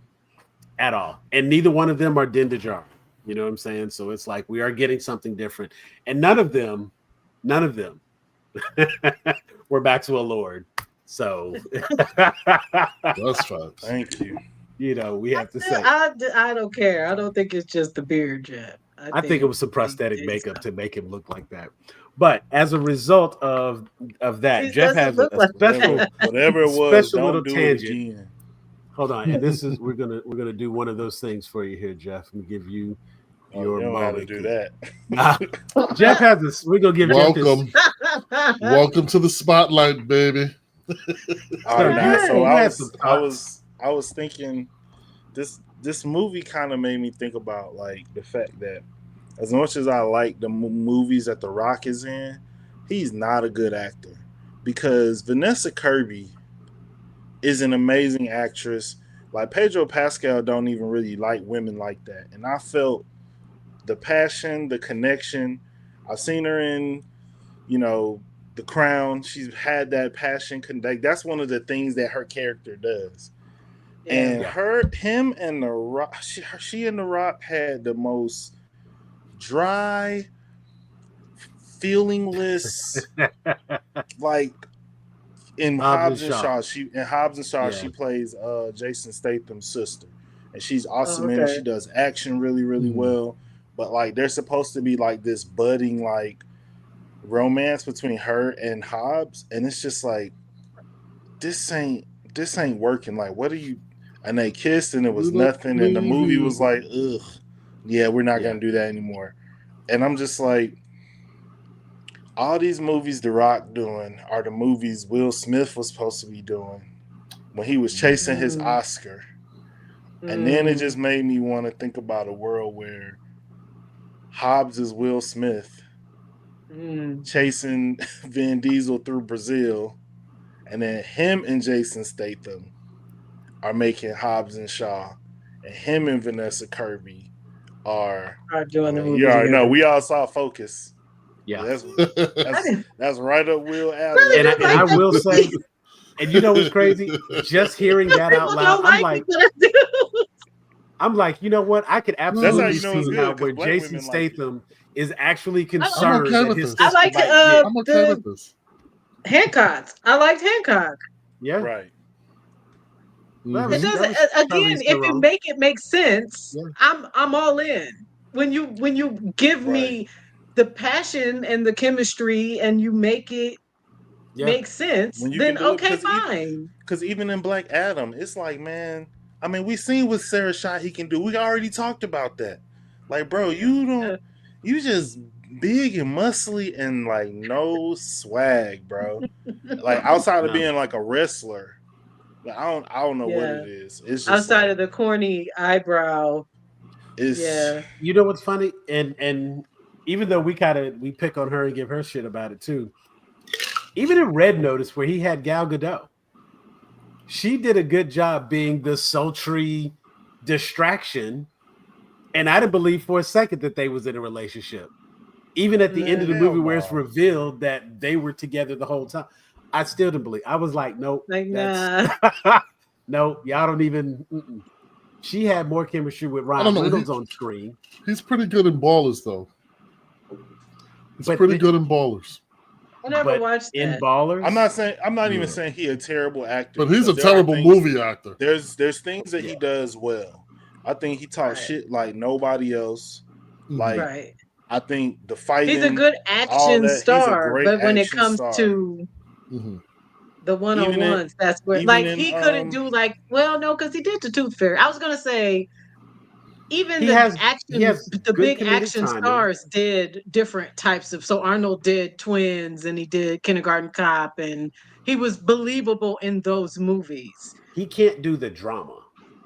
[SPEAKER 1] And neither one of them are Din Djarin. You know what I'm saying? So it's like we are getting something different. And none of them were Maxwell Lord. So
[SPEAKER 2] that's fine.
[SPEAKER 4] Thank you.
[SPEAKER 1] We have to say.
[SPEAKER 5] I don't care. I don't think it's just the beard, Jeff.
[SPEAKER 1] I think it was some prosthetic makeup to make him look like that. But as a result of that, Jeff has a special,
[SPEAKER 4] whatever it was,
[SPEAKER 1] special little
[SPEAKER 4] do
[SPEAKER 1] tangent.
[SPEAKER 4] it again.
[SPEAKER 1] Hold on, and this is we're gonna do one of those things for you here, Jeff, and give you your
[SPEAKER 4] you don't
[SPEAKER 1] moment.
[SPEAKER 4] have to do that.
[SPEAKER 1] Jeff has this. We're gonna give
[SPEAKER 2] welcome.
[SPEAKER 1] Jeff this.
[SPEAKER 2] Welcome to the spotlight, baby.
[SPEAKER 4] I was thinking this movie kind of made me think about like the fact that as much as I like the movies that The Rock is in, he's not a good actor, because Vanessa Kirby is an amazing actress. Like Pedro Pascal don't even really like women like that, and I felt the passion, the connection. I've seen her in, The Crown. She's had that passion. That's one of the things that her character does. And him and The Rock, she and The Rock had the most dry, feelingless, like in Hobbs and Shaw. She plays Jason Statham's sister, and she's awesome in it. She does action really, really well. But like, there's supposed to be like this budding like romance between her and Hobbs, and it's just like this ain't working. Like, what are you? And they kissed, and it was nothing. And the movie was like, ugh, yeah, we're not gonna do that anymore. And I'm just like, all these movies The Rock doing are the movies Will Smith was supposed to be doing when he was chasing his Oscar. And then it just made me want to think about a world where Hobbs is Will Smith chasing Vin Diesel through Brazil, and then him and Jason Statham are making Hobbs and Shaw, and him and Vanessa Kirby are doing the movie. We all saw Focus.
[SPEAKER 1] Yeah,
[SPEAKER 4] that's right up Will Allen.
[SPEAKER 1] And I will say, and you know what's crazy? Just hearing that out loud, I'm like, you know what? I could absolutely see how where Jason Statham is actually concerned.
[SPEAKER 5] I'm okay with this. Hancock. I liked Hancock.
[SPEAKER 1] Yeah,
[SPEAKER 4] right.
[SPEAKER 1] That
[SPEAKER 5] It
[SPEAKER 1] was,
[SPEAKER 2] Mhm.
[SPEAKER 1] that
[SPEAKER 5] doesn't.
[SPEAKER 1] was
[SPEAKER 5] Again,
[SPEAKER 1] Charlize
[SPEAKER 5] if you
[SPEAKER 1] Theron.
[SPEAKER 5] make it make sense,
[SPEAKER 1] Yeah.
[SPEAKER 5] I'm all in. When you give
[SPEAKER 4] Right.
[SPEAKER 5] me the passion and the chemistry, and you make it
[SPEAKER 1] Yeah.
[SPEAKER 5] make sense,
[SPEAKER 4] When you can
[SPEAKER 5] then
[SPEAKER 4] do it,
[SPEAKER 5] okay, fine.
[SPEAKER 4] because even in Black Adam, it's like, man, I mean, we seen what Sarah Shot he can do. We already talked about that. Like, bro, you don't,
[SPEAKER 5] Uh,
[SPEAKER 4] you just big and muscly and like no swag, bro. Like outside of
[SPEAKER 1] No.
[SPEAKER 4] being like a wrestler, like, I don't know what
[SPEAKER 5] yeah.
[SPEAKER 4] it is. It's just
[SPEAKER 5] Outside
[SPEAKER 4] like
[SPEAKER 5] of the corny eyebrow,
[SPEAKER 4] it's
[SPEAKER 5] yeah.
[SPEAKER 1] You know what's funny? And even though we pick on her and give her shit about it too, even in Red Notice where he had Gal Gadot, she did a good job being the sultry distraction. And I didn't believe for a second that they was in a relationship. Even at the end of
[SPEAKER 5] Nah,
[SPEAKER 1] the
[SPEAKER 4] hell
[SPEAKER 1] movie where it's
[SPEAKER 4] no.
[SPEAKER 1] revealed that they were together the whole time, I still didn't believe. I was like, nope,
[SPEAKER 5] like
[SPEAKER 1] that's
[SPEAKER 5] nah.
[SPEAKER 1] no, y'all don't even. Mm-mm. She had more chemistry with
[SPEAKER 2] I don't
[SPEAKER 1] Ryan
[SPEAKER 2] know.
[SPEAKER 1] Reynolds on screen,
[SPEAKER 2] He's pretty good in Ballers, though. He's
[SPEAKER 1] but
[SPEAKER 2] pretty good in Ballers.
[SPEAKER 5] I never
[SPEAKER 1] but
[SPEAKER 5] watched
[SPEAKER 1] in
[SPEAKER 5] that.
[SPEAKER 1] Ballers,
[SPEAKER 4] I'm not even
[SPEAKER 2] Yeah.
[SPEAKER 4] saying he a terrible actor
[SPEAKER 2] But he's
[SPEAKER 4] because
[SPEAKER 2] a
[SPEAKER 4] there are
[SPEAKER 2] terrible
[SPEAKER 4] things
[SPEAKER 2] movie actor.
[SPEAKER 4] there's things that
[SPEAKER 1] yeah,
[SPEAKER 4] he does well. I think he talks
[SPEAKER 5] Right,
[SPEAKER 4] shit like nobody else.
[SPEAKER 2] Mhm.
[SPEAKER 4] Like
[SPEAKER 5] right.
[SPEAKER 4] I think the
[SPEAKER 5] He's a
[SPEAKER 4] fighting,
[SPEAKER 5] good
[SPEAKER 4] all
[SPEAKER 5] action
[SPEAKER 4] that, he's a
[SPEAKER 5] star,
[SPEAKER 4] great
[SPEAKER 5] but when it
[SPEAKER 4] action
[SPEAKER 5] comes
[SPEAKER 4] star.
[SPEAKER 5] to
[SPEAKER 2] Mhm.
[SPEAKER 5] the one on
[SPEAKER 4] Even in
[SPEAKER 5] ones, that's where
[SPEAKER 4] even
[SPEAKER 5] like
[SPEAKER 4] in
[SPEAKER 5] he couldn't do like well, no, because he did the Tooth Fairy. I was gonna say even
[SPEAKER 1] he
[SPEAKER 5] the
[SPEAKER 1] has he
[SPEAKER 5] action,
[SPEAKER 1] has
[SPEAKER 5] the
[SPEAKER 1] good
[SPEAKER 5] big
[SPEAKER 1] comedic
[SPEAKER 5] action
[SPEAKER 1] timing.
[SPEAKER 5] stars did different types of. So Arnold did Twins, and he did Kindergarten Cop, and he was believable in those movies.
[SPEAKER 1] He can't do the drama.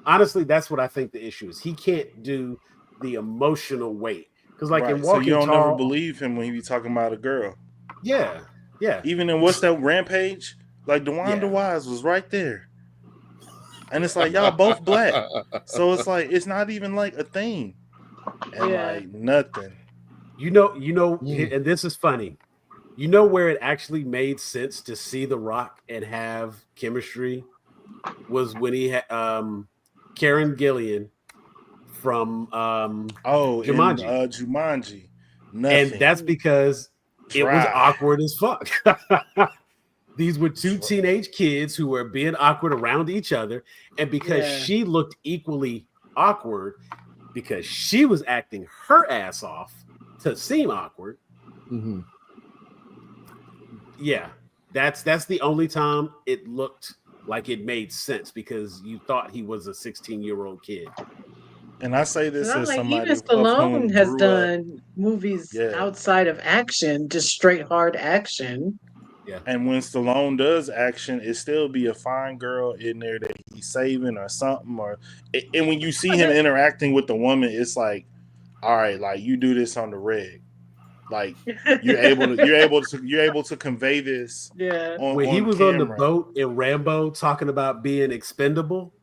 [SPEAKER 1] Honestly, that's what I think the issue is. He can't do the emotional weight because, like in
[SPEAKER 4] right, so you
[SPEAKER 1] Walking
[SPEAKER 4] don't never
[SPEAKER 1] Tall,
[SPEAKER 4] believe him when he be talking about a girl.
[SPEAKER 1] yeah, yeah,
[SPEAKER 4] Even in what's that Rampage? Like DeWanda
[SPEAKER 1] yeah.
[SPEAKER 4] Wise was right there, and it's like y'all both black, so it's like it's not even like a thing, and
[SPEAKER 5] Yeah.
[SPEAKER 4] like nothing.
[SPEAKER 2] Mm.
[SPEAKER 1] And this is funny. You know where it actually made sense to see The Rock and have chemistry was when he had Karen Gillian from
[SPEAKER 4] Oh, in
[SPEAKER 1] Jumanji,
[SPEAKER 4] Jumanji,
[SPEAKER 1] and
[SPEAKER 4] nothing.
[SPEAKER 1] that's because it was
[SPEAKER 4] Dry.
[SPEAKER 1] awkward as fuck. These were two
[SPEAKER 4] Dry.
[SPEAKER 1] teenage kids who were being awkward around each other, and because
[SPEAKER 5] Yeah.
[SPEAKER 1] she looked equally awkward, because she was acting her ass off to seem awkward.
[SPEAKER 2] Mhm.
[SPEAKER 1] Yeah, that's the only time it looked like it made sense because you thought he was a 16-year-old kid.
[SPEAKER 4] And I say
[SPEAKER 5] Because
[SPEAKER 4] this
[SPEAKER 5] I'm
[SPEAKER 4] as
[SPEAKER 5] like,
[SPEAKER 4] somebody
[SPEAKER 5] even
[SPEAKER 4] of whom
[SPEAKER 5] Stallone has
[SPEAKER 4] grew up,
[SPEAKER 5] done movies
[SPEAKER 4] yeah.
[SPEAKER 5] outside of action, just straight hard action.
[SPEAKER 1] Yeah.
[SPEAKER 4] And when Stallone does action, it still be a fine girl in there that he's saving or something. And when you see him interacting with the woman, it's like, all right, like you do this on the reg. Like you're able to convey this
[SPEAKER 5] Yeah.
[SPEAKER 1] When he
[SPEAKER 4] on
[SPEAKER 1] was on the
[SPEAKER 4] camera.
[SPEAKER 1] boat in Rambo talking about being expendable,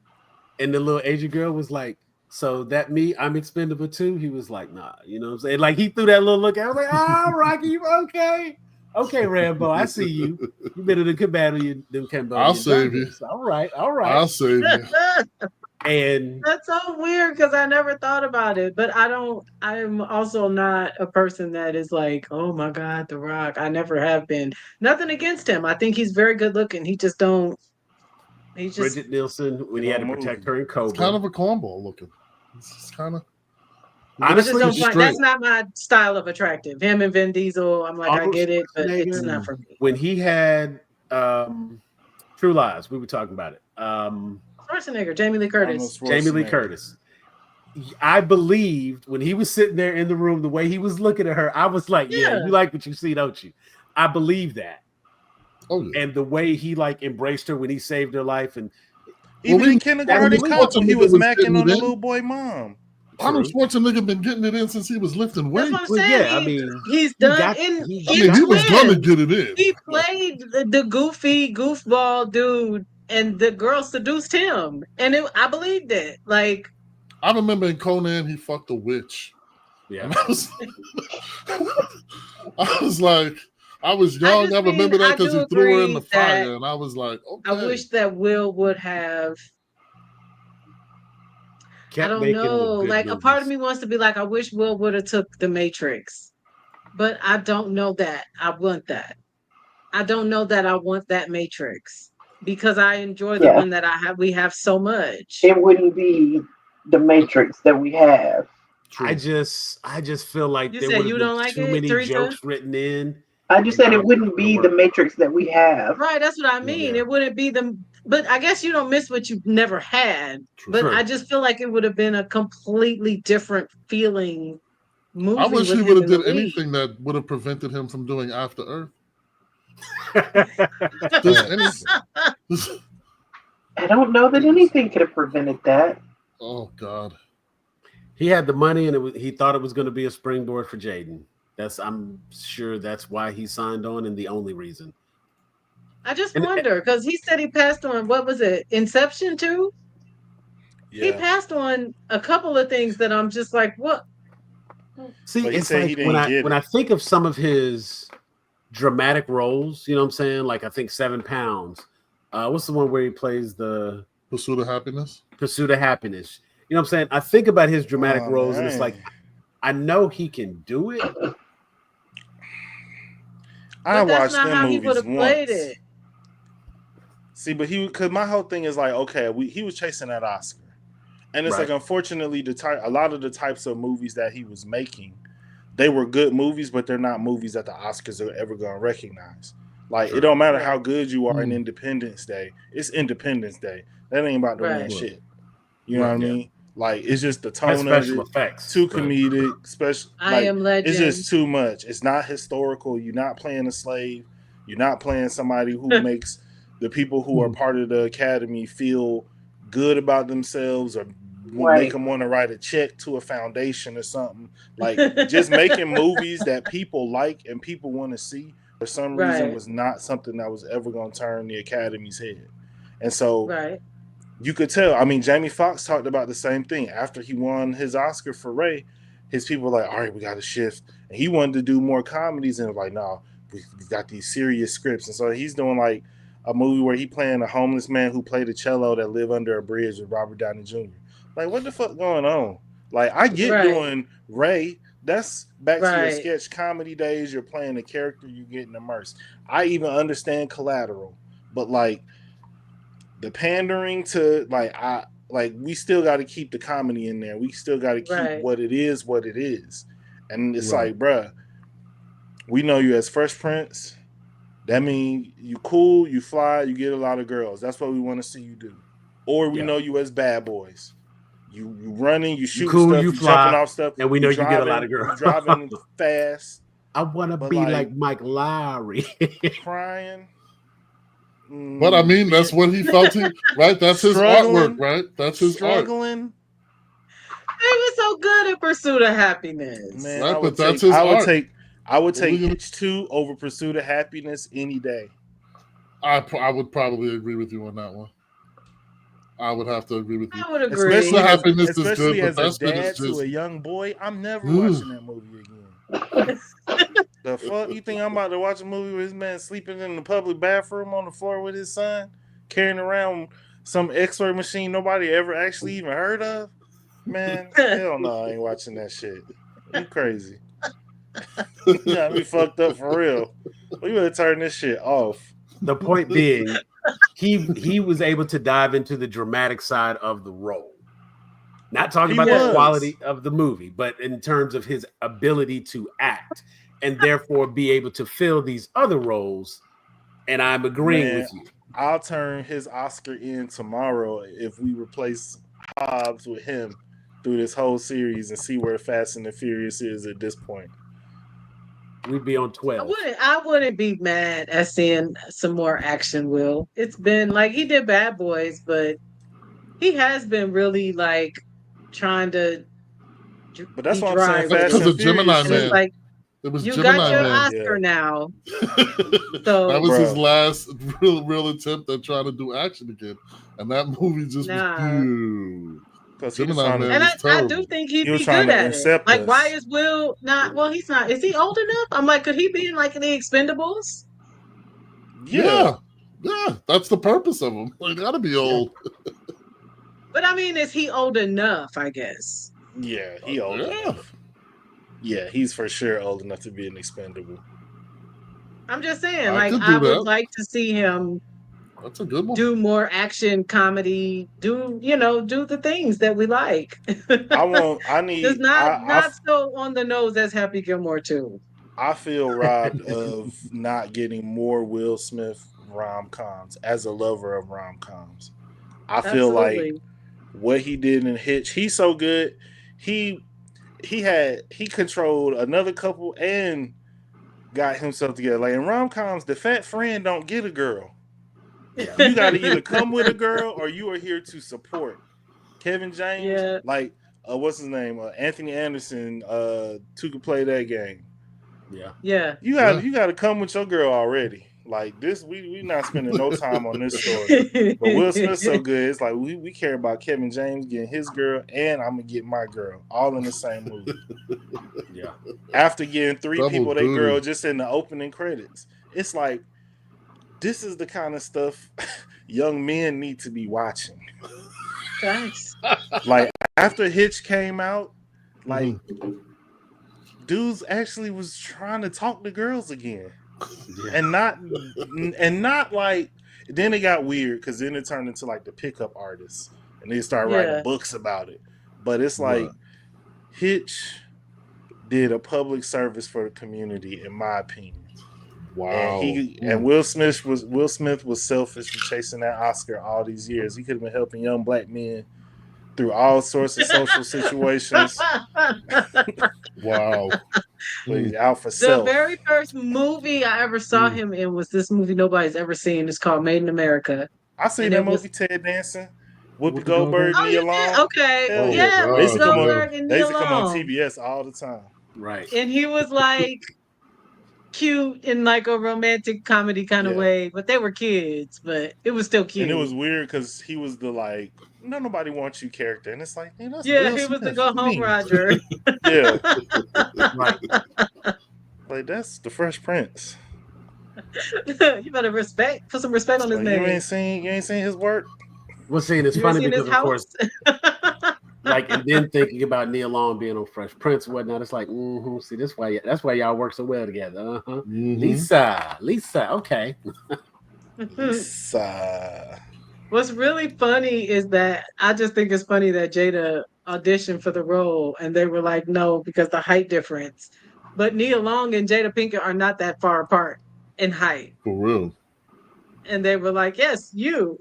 [SPEAKER 1] and the little Asian girl was like, "So that me, I'm expendable too." He was like, "Nah," you know what I'm saying? Like he threw that little look. I was like, "Oh, Rocky, you okay? Okay, Rambo, I see you. You been in the them
[SPEAKER 2] I'll
[SPEAKER 1] Cambodian
[SPEAKER 2] save you.
[SPEAKER 1] jungles. All right, all right."
[SPEAKER 2] I'll save you.
[SPEAKER 1] And
[SPEAKER 5] That's so weird because I never thought about it. But I don't, I'm also not a person that is like, oh my God, The Rock. I never have been. Nothing against him. I think he's very good looking. He just don't, he just,
[SPEAKER 1] Bridget Nielsen, when
[SPEAKER 4] It
[SPEAKER 1] he had
[SPEAKER 4] don't
[SPEAKER 1] to
[SPEAKER 4] move
[SPEAKER 1] protect her in
[SPEAKER 2] It's kind
[SPEAKER 1] Cobra.
[SPEAKER 2] of a cornball looking. It's just kind of. He
[SPEAKER 5] I
[SPEAKER 2] looks
[SPEAKER 5] just
[SPEAKER 1] Honestly,
[SPEAKER 2] too
[SPEAKER 5] don't find,
[SPEAKER 2] straight.
[SPEAKER 5] that's not my style of attractive. Him and Vin Diesel, I'm like, I
[SPEAKER 1] Arnold
[SPEAKER 5] get it, but it's
[SPEAKER 1] Schwarzenegger,
[SPEAKER 5] not
[SPEAKER 2] Mm.
[SPEAKER 5] for me.
[SPEAKER 1] when he had True Lies, we were talking about it.
[SPEAKER 5] Schwarzenegger, Jamie Lee
[SPEAKER 4] Arnold
[SPEAKER 5] Curtis.
[SPEAKER 1] Jamie Lee
[SPEAKER 4] Schwarzenegger.
[SPEAKER 1] Curtis. I believed when he was sitting there in the room, the way he was looking at her, I was like, "Yeah,
[SPEAKER 5] Yeah.
[SPEAKER 1] you like what you see, don't you?" I believe that,
[SPEAKER 2] Oh yeah.
[SPEAKER 1] and the way he like embraced her when he saved her life, and
[SPEAKER 2] Well,
[SPEAKER 4] Even
[SPEAKER 2] we
[SPEAKER 4] in
[SPEAKER 2] know
[SPEAKER 1] that's
[SPEAKER 4] Kindergarten
[SPEAKER 2] Arnold
[SPEAKER 4] Cop when he
[SPEAKER 1] believable.
[SPEAKER 2] Schwarzenegger
[SPEAKER 4] was
[SPEAKER 2] was
[SPEAKER 4] macking
[SPEAKER 2] getting
[SPEAKER 4] on
[SPEAKER 2] it
[SPEAKER 4] the
[SPEAKER 2] in.
[SPEAKER 4] little boy mom.
[SPEAKER 2] Arnold
[SPEAKER 1] True.
[SPEAKER 2] Schwarzenegger been getting it in since he was lifting
[SPEAKER 5] That's what
[SPEAKER 2] weights.
[SPEAKER 5] I'm
[SPEAKER 1] Well,
[SPEAKER 5] saying.
[SPEAKER 1] yeah, I mean,
[SPEAKER 5] He's
[SPEAKER 1] he
[SPEAKER 5] done
[SPEAKER 1] got
[SPEAKER 2] I
[SPEAKER 1] he
[SPEAKER 5] in
[SPEAKER 2] mean, he
[SPEAKER 1] got
[SPEAKER 2] was
[SPEAKER 1] that.
[SPEAKER 2] gonna
[SPEAKER 5] Twins.
[SPEAKER 2] get it in.
[SPEAKER 5] He played the goofy goofball dude, and the girl seduced him, and I believed it. Like,
[SPEAKER 2] I remember in Conan he fucked a witch,
[SPEAKER 1] Yeah,
[SPEAKER 2] and I was like, I was
[SPEAKER 5] I
[SPEAKER 2] young.
[SPEAKER 5] just
[SPEAKER 2] I
[SPEAKER 5] mean,
[SPEAKER 2] remember that
[SPEAKER 5] I
[SPEAKER 2] because
[SPEAKER 5] do
[SPEAKER 2] he threw her in the
[SPEAKER 5] agree that
[SPEAKER 2] fire, and I was like,
[SPEAKER 5] I
[SPEAKER 2] okay.
[SPEAKER 5] wish that Will would have. I
[SPEAKER 1] kept
[SPEAKER 5] don't
[SPEAKER 1] making the
[SPEAKER 5] know.
[SPEAKER 1] good
[SPEAKER 5] Like, a part of
[SPEAKER 1] movies.
[SPEAKER 5] me wants to be like, I wish Will would have took the Matrix, but I don't know that I want that. I don't know that I want that Matrix. because I enjoy the
[SPEAKER 3] Yeah.
[SPEAKER 5] one that we have so much.
[SPEAKER 3] It wouldn't be the Matrix that we have.
[SPEAKER 1] I
[SPEAKER 2] True.
[SPEAKER 1] just feel like
[SPEAKER 5] You
[SPEAKER 1] there
[SPEAKER 5] said
[SPEAKER 1] would have
[SPEAKER 5] you
[SPEAKER 1] been
[SPEAKER 5] don't like
[SPEAKER 1] too
[SPEAKER 5] it,
[SPEAKER 1] many
[SPEAKER 5] Teresa?
[SPEAKER 1] jokes written in,
[SPEAKER 3] I just
[SPEAKER 1] and
[SPEAKER 3] said
[SPEAKER 1] I
[SPEAKER 3] it
[SPEAKER 1] don't think
[SPEAKER 3] wouldn't
[SPEAKER 1] it would have
[SPEAKER 3] be the
[SPEAKER 1] worked.
[SPEAKER 3] Matrix that we have.
[SPEAKER 5] Right, that's what I mean.
[SPEAKER 1] Yeah.
[SPEAKER 5] It wouldn't be but I guess you don't miss what you've never had. But I
[SPEAKER 1] True.
[SPEAKER 5] just feel like it would have been a completely different feeling
[SPEAKER 2] I
[SPEAKER 5] movie
[SPEAKER 2] wish he
[SPEAKER 5] with
[SPEAKER 2] would
[SPEAKER 5] him
[SPEAKER 2] have
[SPEAKER 5] in the
[SPEAKER 2] did
[SPEAKER 5] lead.
[SPEAKER 2] anything that would have prevented him from doing After Earth. Just
[SPEAKER 4] Thanks.
[SPEAKER 2] anything.
[SPEAKER 3] I don't know that anything could have prevented that.
[SPEAKER 2] Oh God.
[SPEAKER 1] He had the money, and he thought it was going to be a springboard for Jaden. I'm sure that's why he signed on, and the only reason.
[SPEAKER 5] I just
[SPEAKER 1] And
[SPEAKER 5] wonder because he said he passed on what was it, Inception too? He
[SPEAKER 4] Yeah,
[SPEAKER 5] passed on a couple of things that I'm just like, what?
[SPEAKER 1] see,
[SPEAKER 4] but he
[SPEAKER 1] it's
[SPEAKER 4] said
[SPEAKER 1] like
[SPEAKER 4] he didn't get
[SPEAKER 1] when I
[SPEAKER 4] it.
[SPEAKER 1] think of some of his dramatic roles, you know what I'm saying? Like I think 7 pounds. What's the one where he plays the
[SPEAKER 2] Pursuit of Happiness.
[SPEAKER 1] Pursuit of Happiness? You know what I'm saying? I think about his dramatic
[SPEAKER 4] Oh
[SPEAKER 1] roles, and it's like
[SPEAKER 4] man,
[SPEAKER 1] I know he can do it.
[SPEAKER 4] I
[SPEAKER 5] But that's
[SPEAKER 4] watched
[SPEAKER 5] not
[SPEAKER 4] them
[SPEAKER 5] how he would
[SPEAKER 4] movies
[SPEAKER 5] have played
[SPEAKER 4] once.
[SPEAKER 5] it.
[SPEAKER 4] See, but because my whole thing is like, okay, he was chasing that Oscar, and it's like,
[SPEAKER 1] Right.
[SPEAKER 4] unfortunately, a lot of the types of movies that he was making, they were good movies, but they're not movies that the Oscars are ever going to recognize. Like, it
[SPEAKER 1] True.
[SPEAKER 4] don't matter
[SPEAKER 5] Right.
[SPEAKER 4] how good you are in
[SPEAKER 2] Mm.
[SPEAKER 4] Independence Day. It's Independence Day. That ain't about to win
[SPEAKER 5] Right.
[SPEAKER 4] shit. You know
[SPEAKER 1] Right,
[SPEAKER 4] what I
[SPEAKER 1] yeah.
[SPEAKER 4] mean? Like, it's just the
[SPEAKER 1] Has
[SPEAKER 4] tone of
[SPEAKER 1] special
[SPEAKER 4] it,
[SPEAKER 1] effects,
[SPEAKER 4] too
[SPEAKER 1] but
[SPEAKER 4] comedic, special.
[SPEAKER 5] I
[SPEAKER 4] Like,
[SPEAKER 5] Am
[SPEAKER 4] it's
[SPEAKER 5] Legend.
[SPEAKER 4] just too much. It's not historical. You're not playing a slave. You're not playing somebody who makes the people who are part of the academy feel good about themselves or make
[SPEAKER 3] Right.
[SPEAKER 4] them want to write a check to a foundation or something. Like, just making movies that people like and people want to see for some reason
[SPEAKER 5] Right.
[SPEAKER 4] was not something that was ever going to turn the academy's head. And so
[SPEAKER 5] Right.
[SPEAKER 4] you could tell. I mean, Jamie Foxx talked about the same thing after he won his Oscar for Ray. His people were like, all right, we got to shift. And he wanted to do more comedies, and was like, no, we got these serious scripts. And so he's doing like a movie where he playing a homeless man who played a cello that lived under a bridge with Robert Downey Jr. Like, what the fuck going on? Like, I get
[SPEAKER 5] Right.
[SPEAKER 4] doing Ray. That's back to your
[SPEAKER 5] Right.
[SPEAKER 4] sketch comedy days. You're playing a character, you're getting immersed. I even understand Collateral, but like the pandering to we still got to keep the comedy in there. We still got to keep
[SPEAKER 5] Right.
[SPEAKER 4] what it is, and it's
[SPEAKER 1] Right.
[SPEAKER 4] like, bruh, we know you as Fresh Prince. That means you cool, you fly, you get a lot of girls. That's what we want to see you do. Or we
[SPEAKER 1] Yeah.
[SPEAKER 4] know you as Bad Boys. You running, you shooting
[SPEAKER 1] cool,
[SPEAKER 4] stuff,
[SPEAKER 1] you
[SPEAKER 4] you jumping
[SPEAKER 1] fly,
[SPEAKER 4] off stuff,
[SPEAKER 1] and we know you get a lot of girls.
[SPEAKER 4] you driving fast,
[SPEAKER 1] I want to
[SPEAKER 4] but
[SPEAKER 1] be
[SPEAKER 4] like
[SPEAKER 1] like Mike Lowry.
[SPEAKER 4] crying.
[SPEAKER 2] But I mean, that's what he felt. Right? That's his
[SPEAKER 4] Struggling.
[SPEAKER 2] artwork, right? That's his art.
[SPEAKER 4] struggling.
[SPEAKER 5] They were so good at Pursuit of Happiness.
[SPEAKER 4] Man,
[SPEAKER 2] Right,
[SPEAKER 4] I would
[SPEAKER 2] but that's
[SPEAKER 4] take
[SPEAKER 2] his art.
[SPEAKER 4] I would
[SPEAKER 2] What are we
[SPEAKER 4] take
[SPEAKER 2] gonna-
[SPEAKER 4] H2 over Pursuit of Happiness any day.
[SPEAKER 2] I would probably agree with you on that one. I would have to agree with you.
[SPEAKER 5] I would agree.
[SPEAKER 2] Pursuit of Happiness is good,
[SPEAKER 4] Especially
[SPEAKER 2] but
[SPEAKER 4] as a
[SPEAKER 2] that's been
[SPEAKER 4] dad to
[SPEAKER 2] just
[SPEAKER 4] a young boy, I'm never
[SPEAKER 2] Ooh.
[SPEAKER 4] watching that movie again. The fuck you think I'm about to watch a movie where this man sleeping in the public bathroom on the floor with his son, carrying around some X-ray machine nobody ever actually even heard of? Man, hell no, I ain't watching that shit. You crazy. You got me fucked up for real. We better turn this shit off.
[SPEAKER 1] The point being, he was able to dive into the dramatic side of the role. Not talking
[SPEAKER 4] He
[SPEAKER 1] about the
[SPEAKER 4] was.
[SPEAKER 1] quality of the movie, but in terms of his ability to act and therefore be able to fill these other roles. And I'm agreeing with you.
[SPEAKER 4] I'll turn his Oscar in tomorrow if we replace Hobbs with him through this whole series and see where Fast and the Furious is at this point.
[SPEAKER 1] We'd be on 12.
[SPEAKER 5] I wouldn't be mad at seeing some more action, Will. It's been like he did Bad Boys, but he has been really like trying to
[SPEAKER 4] But that's
[SPEAKER 5] be
[SPEAKER 4] what I'm
[SPEAKER 5] dry
[SPEAKER 4] saying.
[SPEAKER 5] with
[SPEAKER 2] That's
[SPEAKER 4] Fast
[SPEAKER 2] because
[SPEAKER 5] it.
[SPEAKER 2] of
[SPEAKER 4] and Furious
[SPEAKER 2] Gemini
[SPEAKER 5] And it's
[SPEAKER 2] Man.
[SPEAKER 5] like
[SPEAKER 2] It was
[SPEAKER 5] you
[SPEAKER 2] Gemini
[SPEAKER 5] got your
[SPEAKER 2] Man.
[SPEAKER 5] Oscar now.
[SPEAKER 2] So that was his last real attempt at trying to do action again, and that movie just was. Gemini Man
[SPEAKER 5] And
[SPEAKER 2] was
[SPEAKER 5] I
[SPEAKER 2] terrible.
[SPEAKER 5] do think he'd
[SPEAKER 4] He was
[SPEAKER 5] be
[SPEAKER 4] trying
[SPEAKER 5] good
[SPEAKER 4] to
[SPEAKER 5] at it.
[SPEAKER 4] incept
[SPEAKER 5] Like,
[SPEAKER 4] us.
[SPEAKER 5] why is Will not? Well, he's not. Is he old enough? I'm like, could he be in like the Expendables?
[SPEAKER 2] Yeah, that's the purpose of him. He gotta be old.
[SPEAKER 5] But I mean, is he old enough? I guess.
[SPEAKER 4] Yeah, he old
[SPEAKER 2] Yeah.
[SPEAKER 4] enough. Yeah, he's for sure old enough to be an expendable.
[SPEAKER 5] I'm just saying,
[SPEAKER 2] I
[SPEAKER 5] like,
[SPEAKER 2] could do
[SPEAKER 5] I would
[SPEAKER 2] that.
[SPEAKER 5] like to see him
[SPEAKER 2] That's a good one.
[SPEAKER 5] do more action comedy, do the things that we like. Just not so on the nose as Happy Gilmore too.
[SPEAKER 4] I feel robbed of not getting more Will Smith rom-coms as a lover of rom-coms. I feel like
[SPEAKER 5] Absolutely.
[SPEAKER 4] what he did in Hitch, he's so good. He controlled another couple and got himself together. Like in rom-coms, the fat friend don't get a girl. You got to either come with a girl or you are here to support. Kevin James,
[SPEAKER 5] Yeah.
[SPEAKER 4] like what's his name? Anthony Anderson, who could play that game.
[SPEAKER 1] Yeah.
[SPEAKER 5] Yeah.
[SPEAKER 4] You got to come with your girl already. Like this, we not spending no time on this story. But Will Smith's so good. It's like we care about Kevin James getting his girl, and I'm gonna get my girl, all in the same movie.
[SPEAKER 1] Yeah.
[SPEAKER 4] After getting three
[SPEAKER 2] Double
[SPEAKER 4] people, they
[SPEAKER 2] duty.
[SPEAKER 4] girl just in the opening credits. It's like this is the kind of stuff young men need to be watching.
[SPEAKER 5] Thanks.
[SPEAKER 4] Like after Hitch came out, like dudes actually was trying to talk to girls again.
[SPEAKER 1] Yeah.
[SPEAKER 4] and not like then it got weird because then it turned into like the pickup artists and they started writing books about it. But it's like Hitch did a public service for the community, in my opinion.
[SPEAKER 2] Wow.
[SPEAKER 4] And Will Smith was selfish for chasing that Oscar all these years. He could have been helping young black men through all sorts of social situations.
[SPEAKER 2] Wow.
[SPEAKER 4] He's out for
[SPEAKER 5] The
[SPEAKER 4] self.
[SPEAKER 5] very first movie I ever saw him in was this movie nobody's ever seen. It's called Made in America.
[SPEAKER 4] I seen
[SPEAKER 5] And
[SPEAKER 4] that
[SPEAKER 5] it was-
[SPEAKER 4] movie, Ted Danson. Whoopi
[SPEAKER 1] Whoopi
[SPEAKER 4] Goldberg,
[SPEAKER 5] Oh,
[SPEAKER 4] Nia
[SPEAKER 5] you
[SPEAKER 4] Long.
[SPEAKER 5] did? Okay.
[SPEAKER 4] Hell
[SPEAKER 5] Yeah,
[SPEAKER 2] God,
[SPEAKER 4] They used
[SPEAKER 5] Whoopi
[SPEAKER 4] to come
[SPEAKER 5] Goldberg
[SPEAKER 4] on.
[SPEAKER 5] and
[SPEAKER 4] They used
[SPEAKER 5] Nia
[SPEAKER 4] to come on
[SPEAKER 5] Long.
[SPEAKER 4] TBS all the time.
[SPEAKER 1] Right.
[SPEAKER 5] And he was like cute in like a romantic comedy kind of way, but they were kids, but it was still cute.
[SPEAKER 4] And it was weird because he was the like, nobody wants you character, and it's like, hey, that's
[SPEAKER 5] Yeah,
[SPEAKER 4] Will
[SPEAKER 5] he
[SPEAKER 4] Smith.
[SPEAKER 5] was the go
[SPEAKER 4] What you
[SPEAKER 5] home
[SPEAKER 4] mean?
[SPEAKER 5] Roger.
[SPEAKER 4] Yeah,
[SPEAKER 1] Right.
[SPEAKER 4] like that's the Fresh Prince.
[SPEAKER 5] You better put some respect on his
[SPEAKER 4] Like,
[SPEAKER 5] name.
[SPEAKER 4] you ain't seen his work.
[SPEAKER 1] Well, see, it's
[SPEAKER 5] You ever
[SPEAKER 1] funny
[SPEAKER 5] seen
[SPEAKER 1] because,
[SPEAKER 5] his
[SPEAKER 1] of course,
[SPEAKER 5] house?
[SPEAKER 1] like, and then thinking about Neil Long being on Fresh Prince and whatnot, it's like, see, that's why y'all work so well together. Lisa, okay.
[SPEAKER 4] Lisa.
[SPEAKER 5] What's really funny is that I just think it's funny that Jada auditioned for the role and they were like, no, because the height difference. But Nia Long and Jada Pinkett are not that far apart in height.
[SPEAKER 2] For real.
[SPEAKER 5] And they were like, yes, you.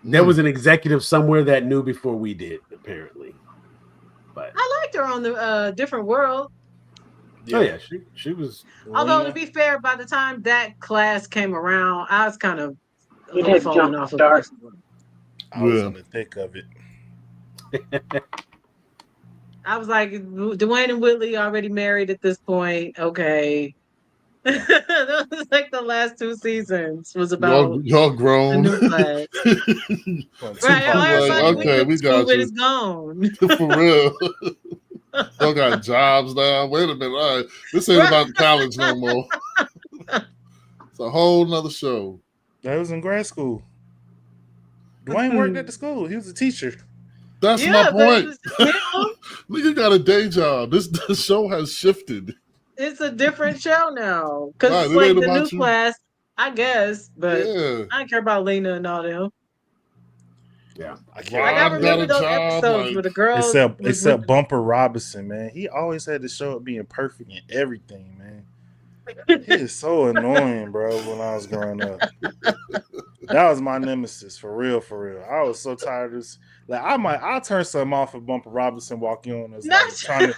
[SPEAKER 1] There was an executive somewhere that knew before we did, apparently. But
[SPEAKER 5] I liked her on the Different World.
[SPEAKER 1] oh yeah, she was.
[SPEAKER 5] Although to be fair, by the time that class came around, I was kind of
[SPEAKER 3] It had
[SPEAKER 5] falling
[SPEAKER 3] jumped
[SPEAKER 5] off of
[SPEAKER 3] start.
[SPEAKER 4] I was in the thick of it.
[SPEAKER 5] I was like, Dwayne and Whitley already married at this point. Okay. That was like the last 2 seasons was about
[SPEAKER 2] y'all grown.
[SPEAKER 5] a new class. Right. Everybody
[SPEAKER 2] okay, we got
[SPEAKER 5] with
[SPEAKER 2] you.
[SPEAKER 5] is gone.
[SPEAKER 2] For real. Y'all got jobs now. Wait a minute. All right. This ain't about college no more. It's a whole nother show.
[SPEAKER 4] That was in grad school. Dwayne worked at the school. He was a teacher.
[SPEAKER 2] That's my point. Nigga got a day job. This show has shifted.
[SPEAKER 5] It's a different show now. Because
[SPEAKER 2] Right,
[SPEAKER 5] it's
[SPEAKER 2] it
[SPEAKER 5] like
[SPEAKER 2] ain't
[SPEAKER 5] the
[SPEAKER 2] about
[SPEAKER 5] new
[SPEAKER 2] you.
[SPEAKER 5] class, I guess. But
[SPEAKER 2] Yeah.
[SPEAKER 5] I don't care about Lena and all them.
[SPEAKER 1] Yeah.
[SPEAKER 5] I remember those episodes where the girls
[SPEAKER 4] except Bumper Robinson, man. He always had to show up being perfect in everything, man. He is so annoying, bro, when I was growing up. That was my nemesis, for real, for real. I was so tired of this. Like I'll turn something off if Bumper Robinson walk in on us like, trying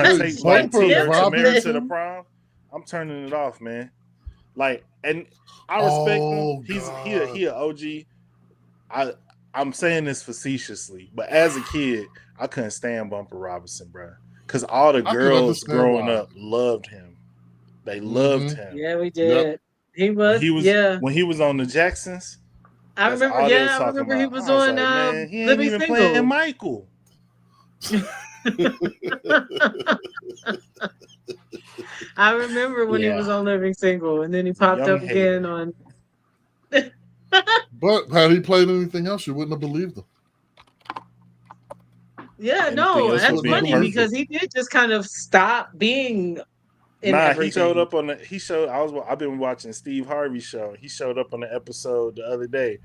[SPEAKER 4] to take like Tamara to the prom. I'm turning it off, man. Like, and I respect him. He an OG. I'm saying this facetiously, but as a kid, I couldn't stand Bumper Robinson, bro. Because all the girls growing up loved him. They loved him.
[SPEAKER 5] Yeah, we did. He was
[SPEAKER 4] when he was on the Jacksons.
[SPEAKER 5] I remember. Yeah, I remember he was on
[SPEAKER 4] man, he ain't
[SPEAKER 5] Living
[SPEAKER 4] even
[SPEAKER 5] Single.
[SPEAKER 4] playing Michael.
[SPEAKER 5] I remember when he was on Living Single, and then he popped up again on.
[SPEAKER 2] But had he played anything else, you wouldn't have believed him.
[SPEAKER 5] Yeah, no, that's funny because he did just kind of stop being in
[SPEAKER 4] Nah,
[SPEAKER 5] everything.
[SPEAKER 4] he showed up on the. He showed. I've been watching Steve Harvey's show. He showed up on the episode the other day.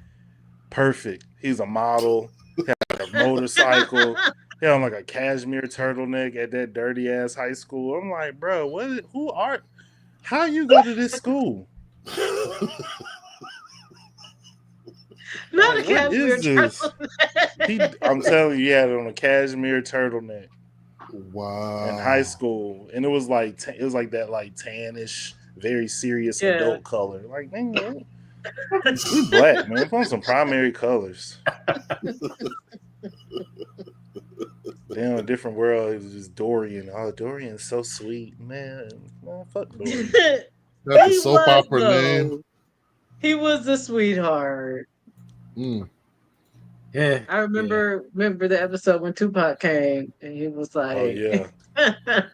[SPEAKER 4] Perfect. He's a model. He had a motorcycle. He had like a cashmere turtleneck at that dirty ass high school. I'm like, bro, what? Who are? How you go to this school?
[SPEAKER 5] Not
[SPEAKER 4] Like,
[SPEAKER 5] a
[SPEAKER 4] what
[SPEAKER 5] cashmere
[SPEAKER 4] is this?
[SPEAKER 5] turtleneck.
[SPEAKER 4] I'm telling you, he had it on a cashmere turtleneck
[SPEAKER 2] Wow.
[SPEAKER 4] in high school, and it was like that like tannish, very serious
[SPEAKER 5] Yeah.
[SPEAKER 4] adult color. Like, man, we black, man. Put on some primary colors. Then in a different world, it was just Dorian. Oh, Dorian's so sweet, man. Fuck Dorian.
[SPEAKER 2] That's a
[SPEAKER 5] He
[SPEAKER 2] soap
[SPEAKER 5] was,
[SPEAKER 2] opera name.
[SPEAKER 5] though. He was a sweetheart.
[SPEAKER 2] Mm.
[SPEAKER 1] Yeah.
[SPEAKER 5] I remember the episode when Tupac came and he was like,
[SPEAKER 4] Oh yeah,
[SPEAKER 1] That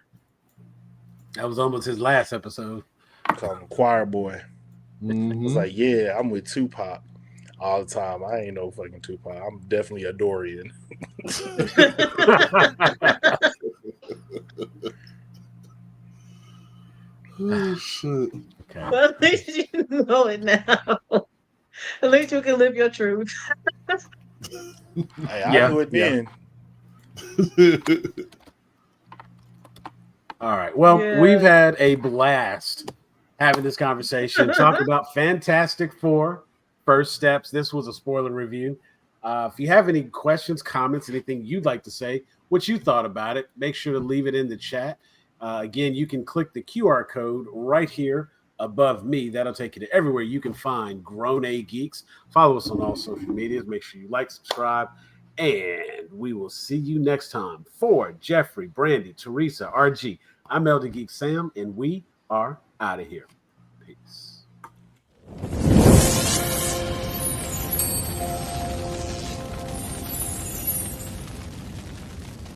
[SPEAKER 1] was almost his last episode.
[SPEAKER 4] call him choir boy. I was
[SPEAKER 2] Mhm.
[SPEAKER 4] like, yeah, I'm with Tupac all the time. I ain't no fucking Tupac. I'm definitely a Dorian.
[SPEAKER 2] Oh shit.
[SPEAKER 1] Okay.
[SPEAKER 5] well, at least you know it now. At least you can live your truth.
[SPEAKER 4] Hey, I
[SPEAKER 1] Yeah,
[SPEAKER 4] knew it
[SPEAKER 1] yeah.
[SPEAKER 4] then.
[SPEAKER 1] All right. Well,
[SPEAKER 5] Yeah.
[SPEAKER 1] we've had a blast having this conversation, talk about Fantastic Four, First Steps. This was a spoiler review. If you have any questions, comments, anything you'd like to say, what you thought about it, make sure to leave it in the chat. Again, you can click the QR code right here above me. That'll take you to everywhere you can find Geeks. Follow us on all social medias. Make sure you like, subscribe, and we will see you next time. For Jeffrey, Brandy, Teresa, RG, I'm Elder Geek Sam, and we are out of here. Peace.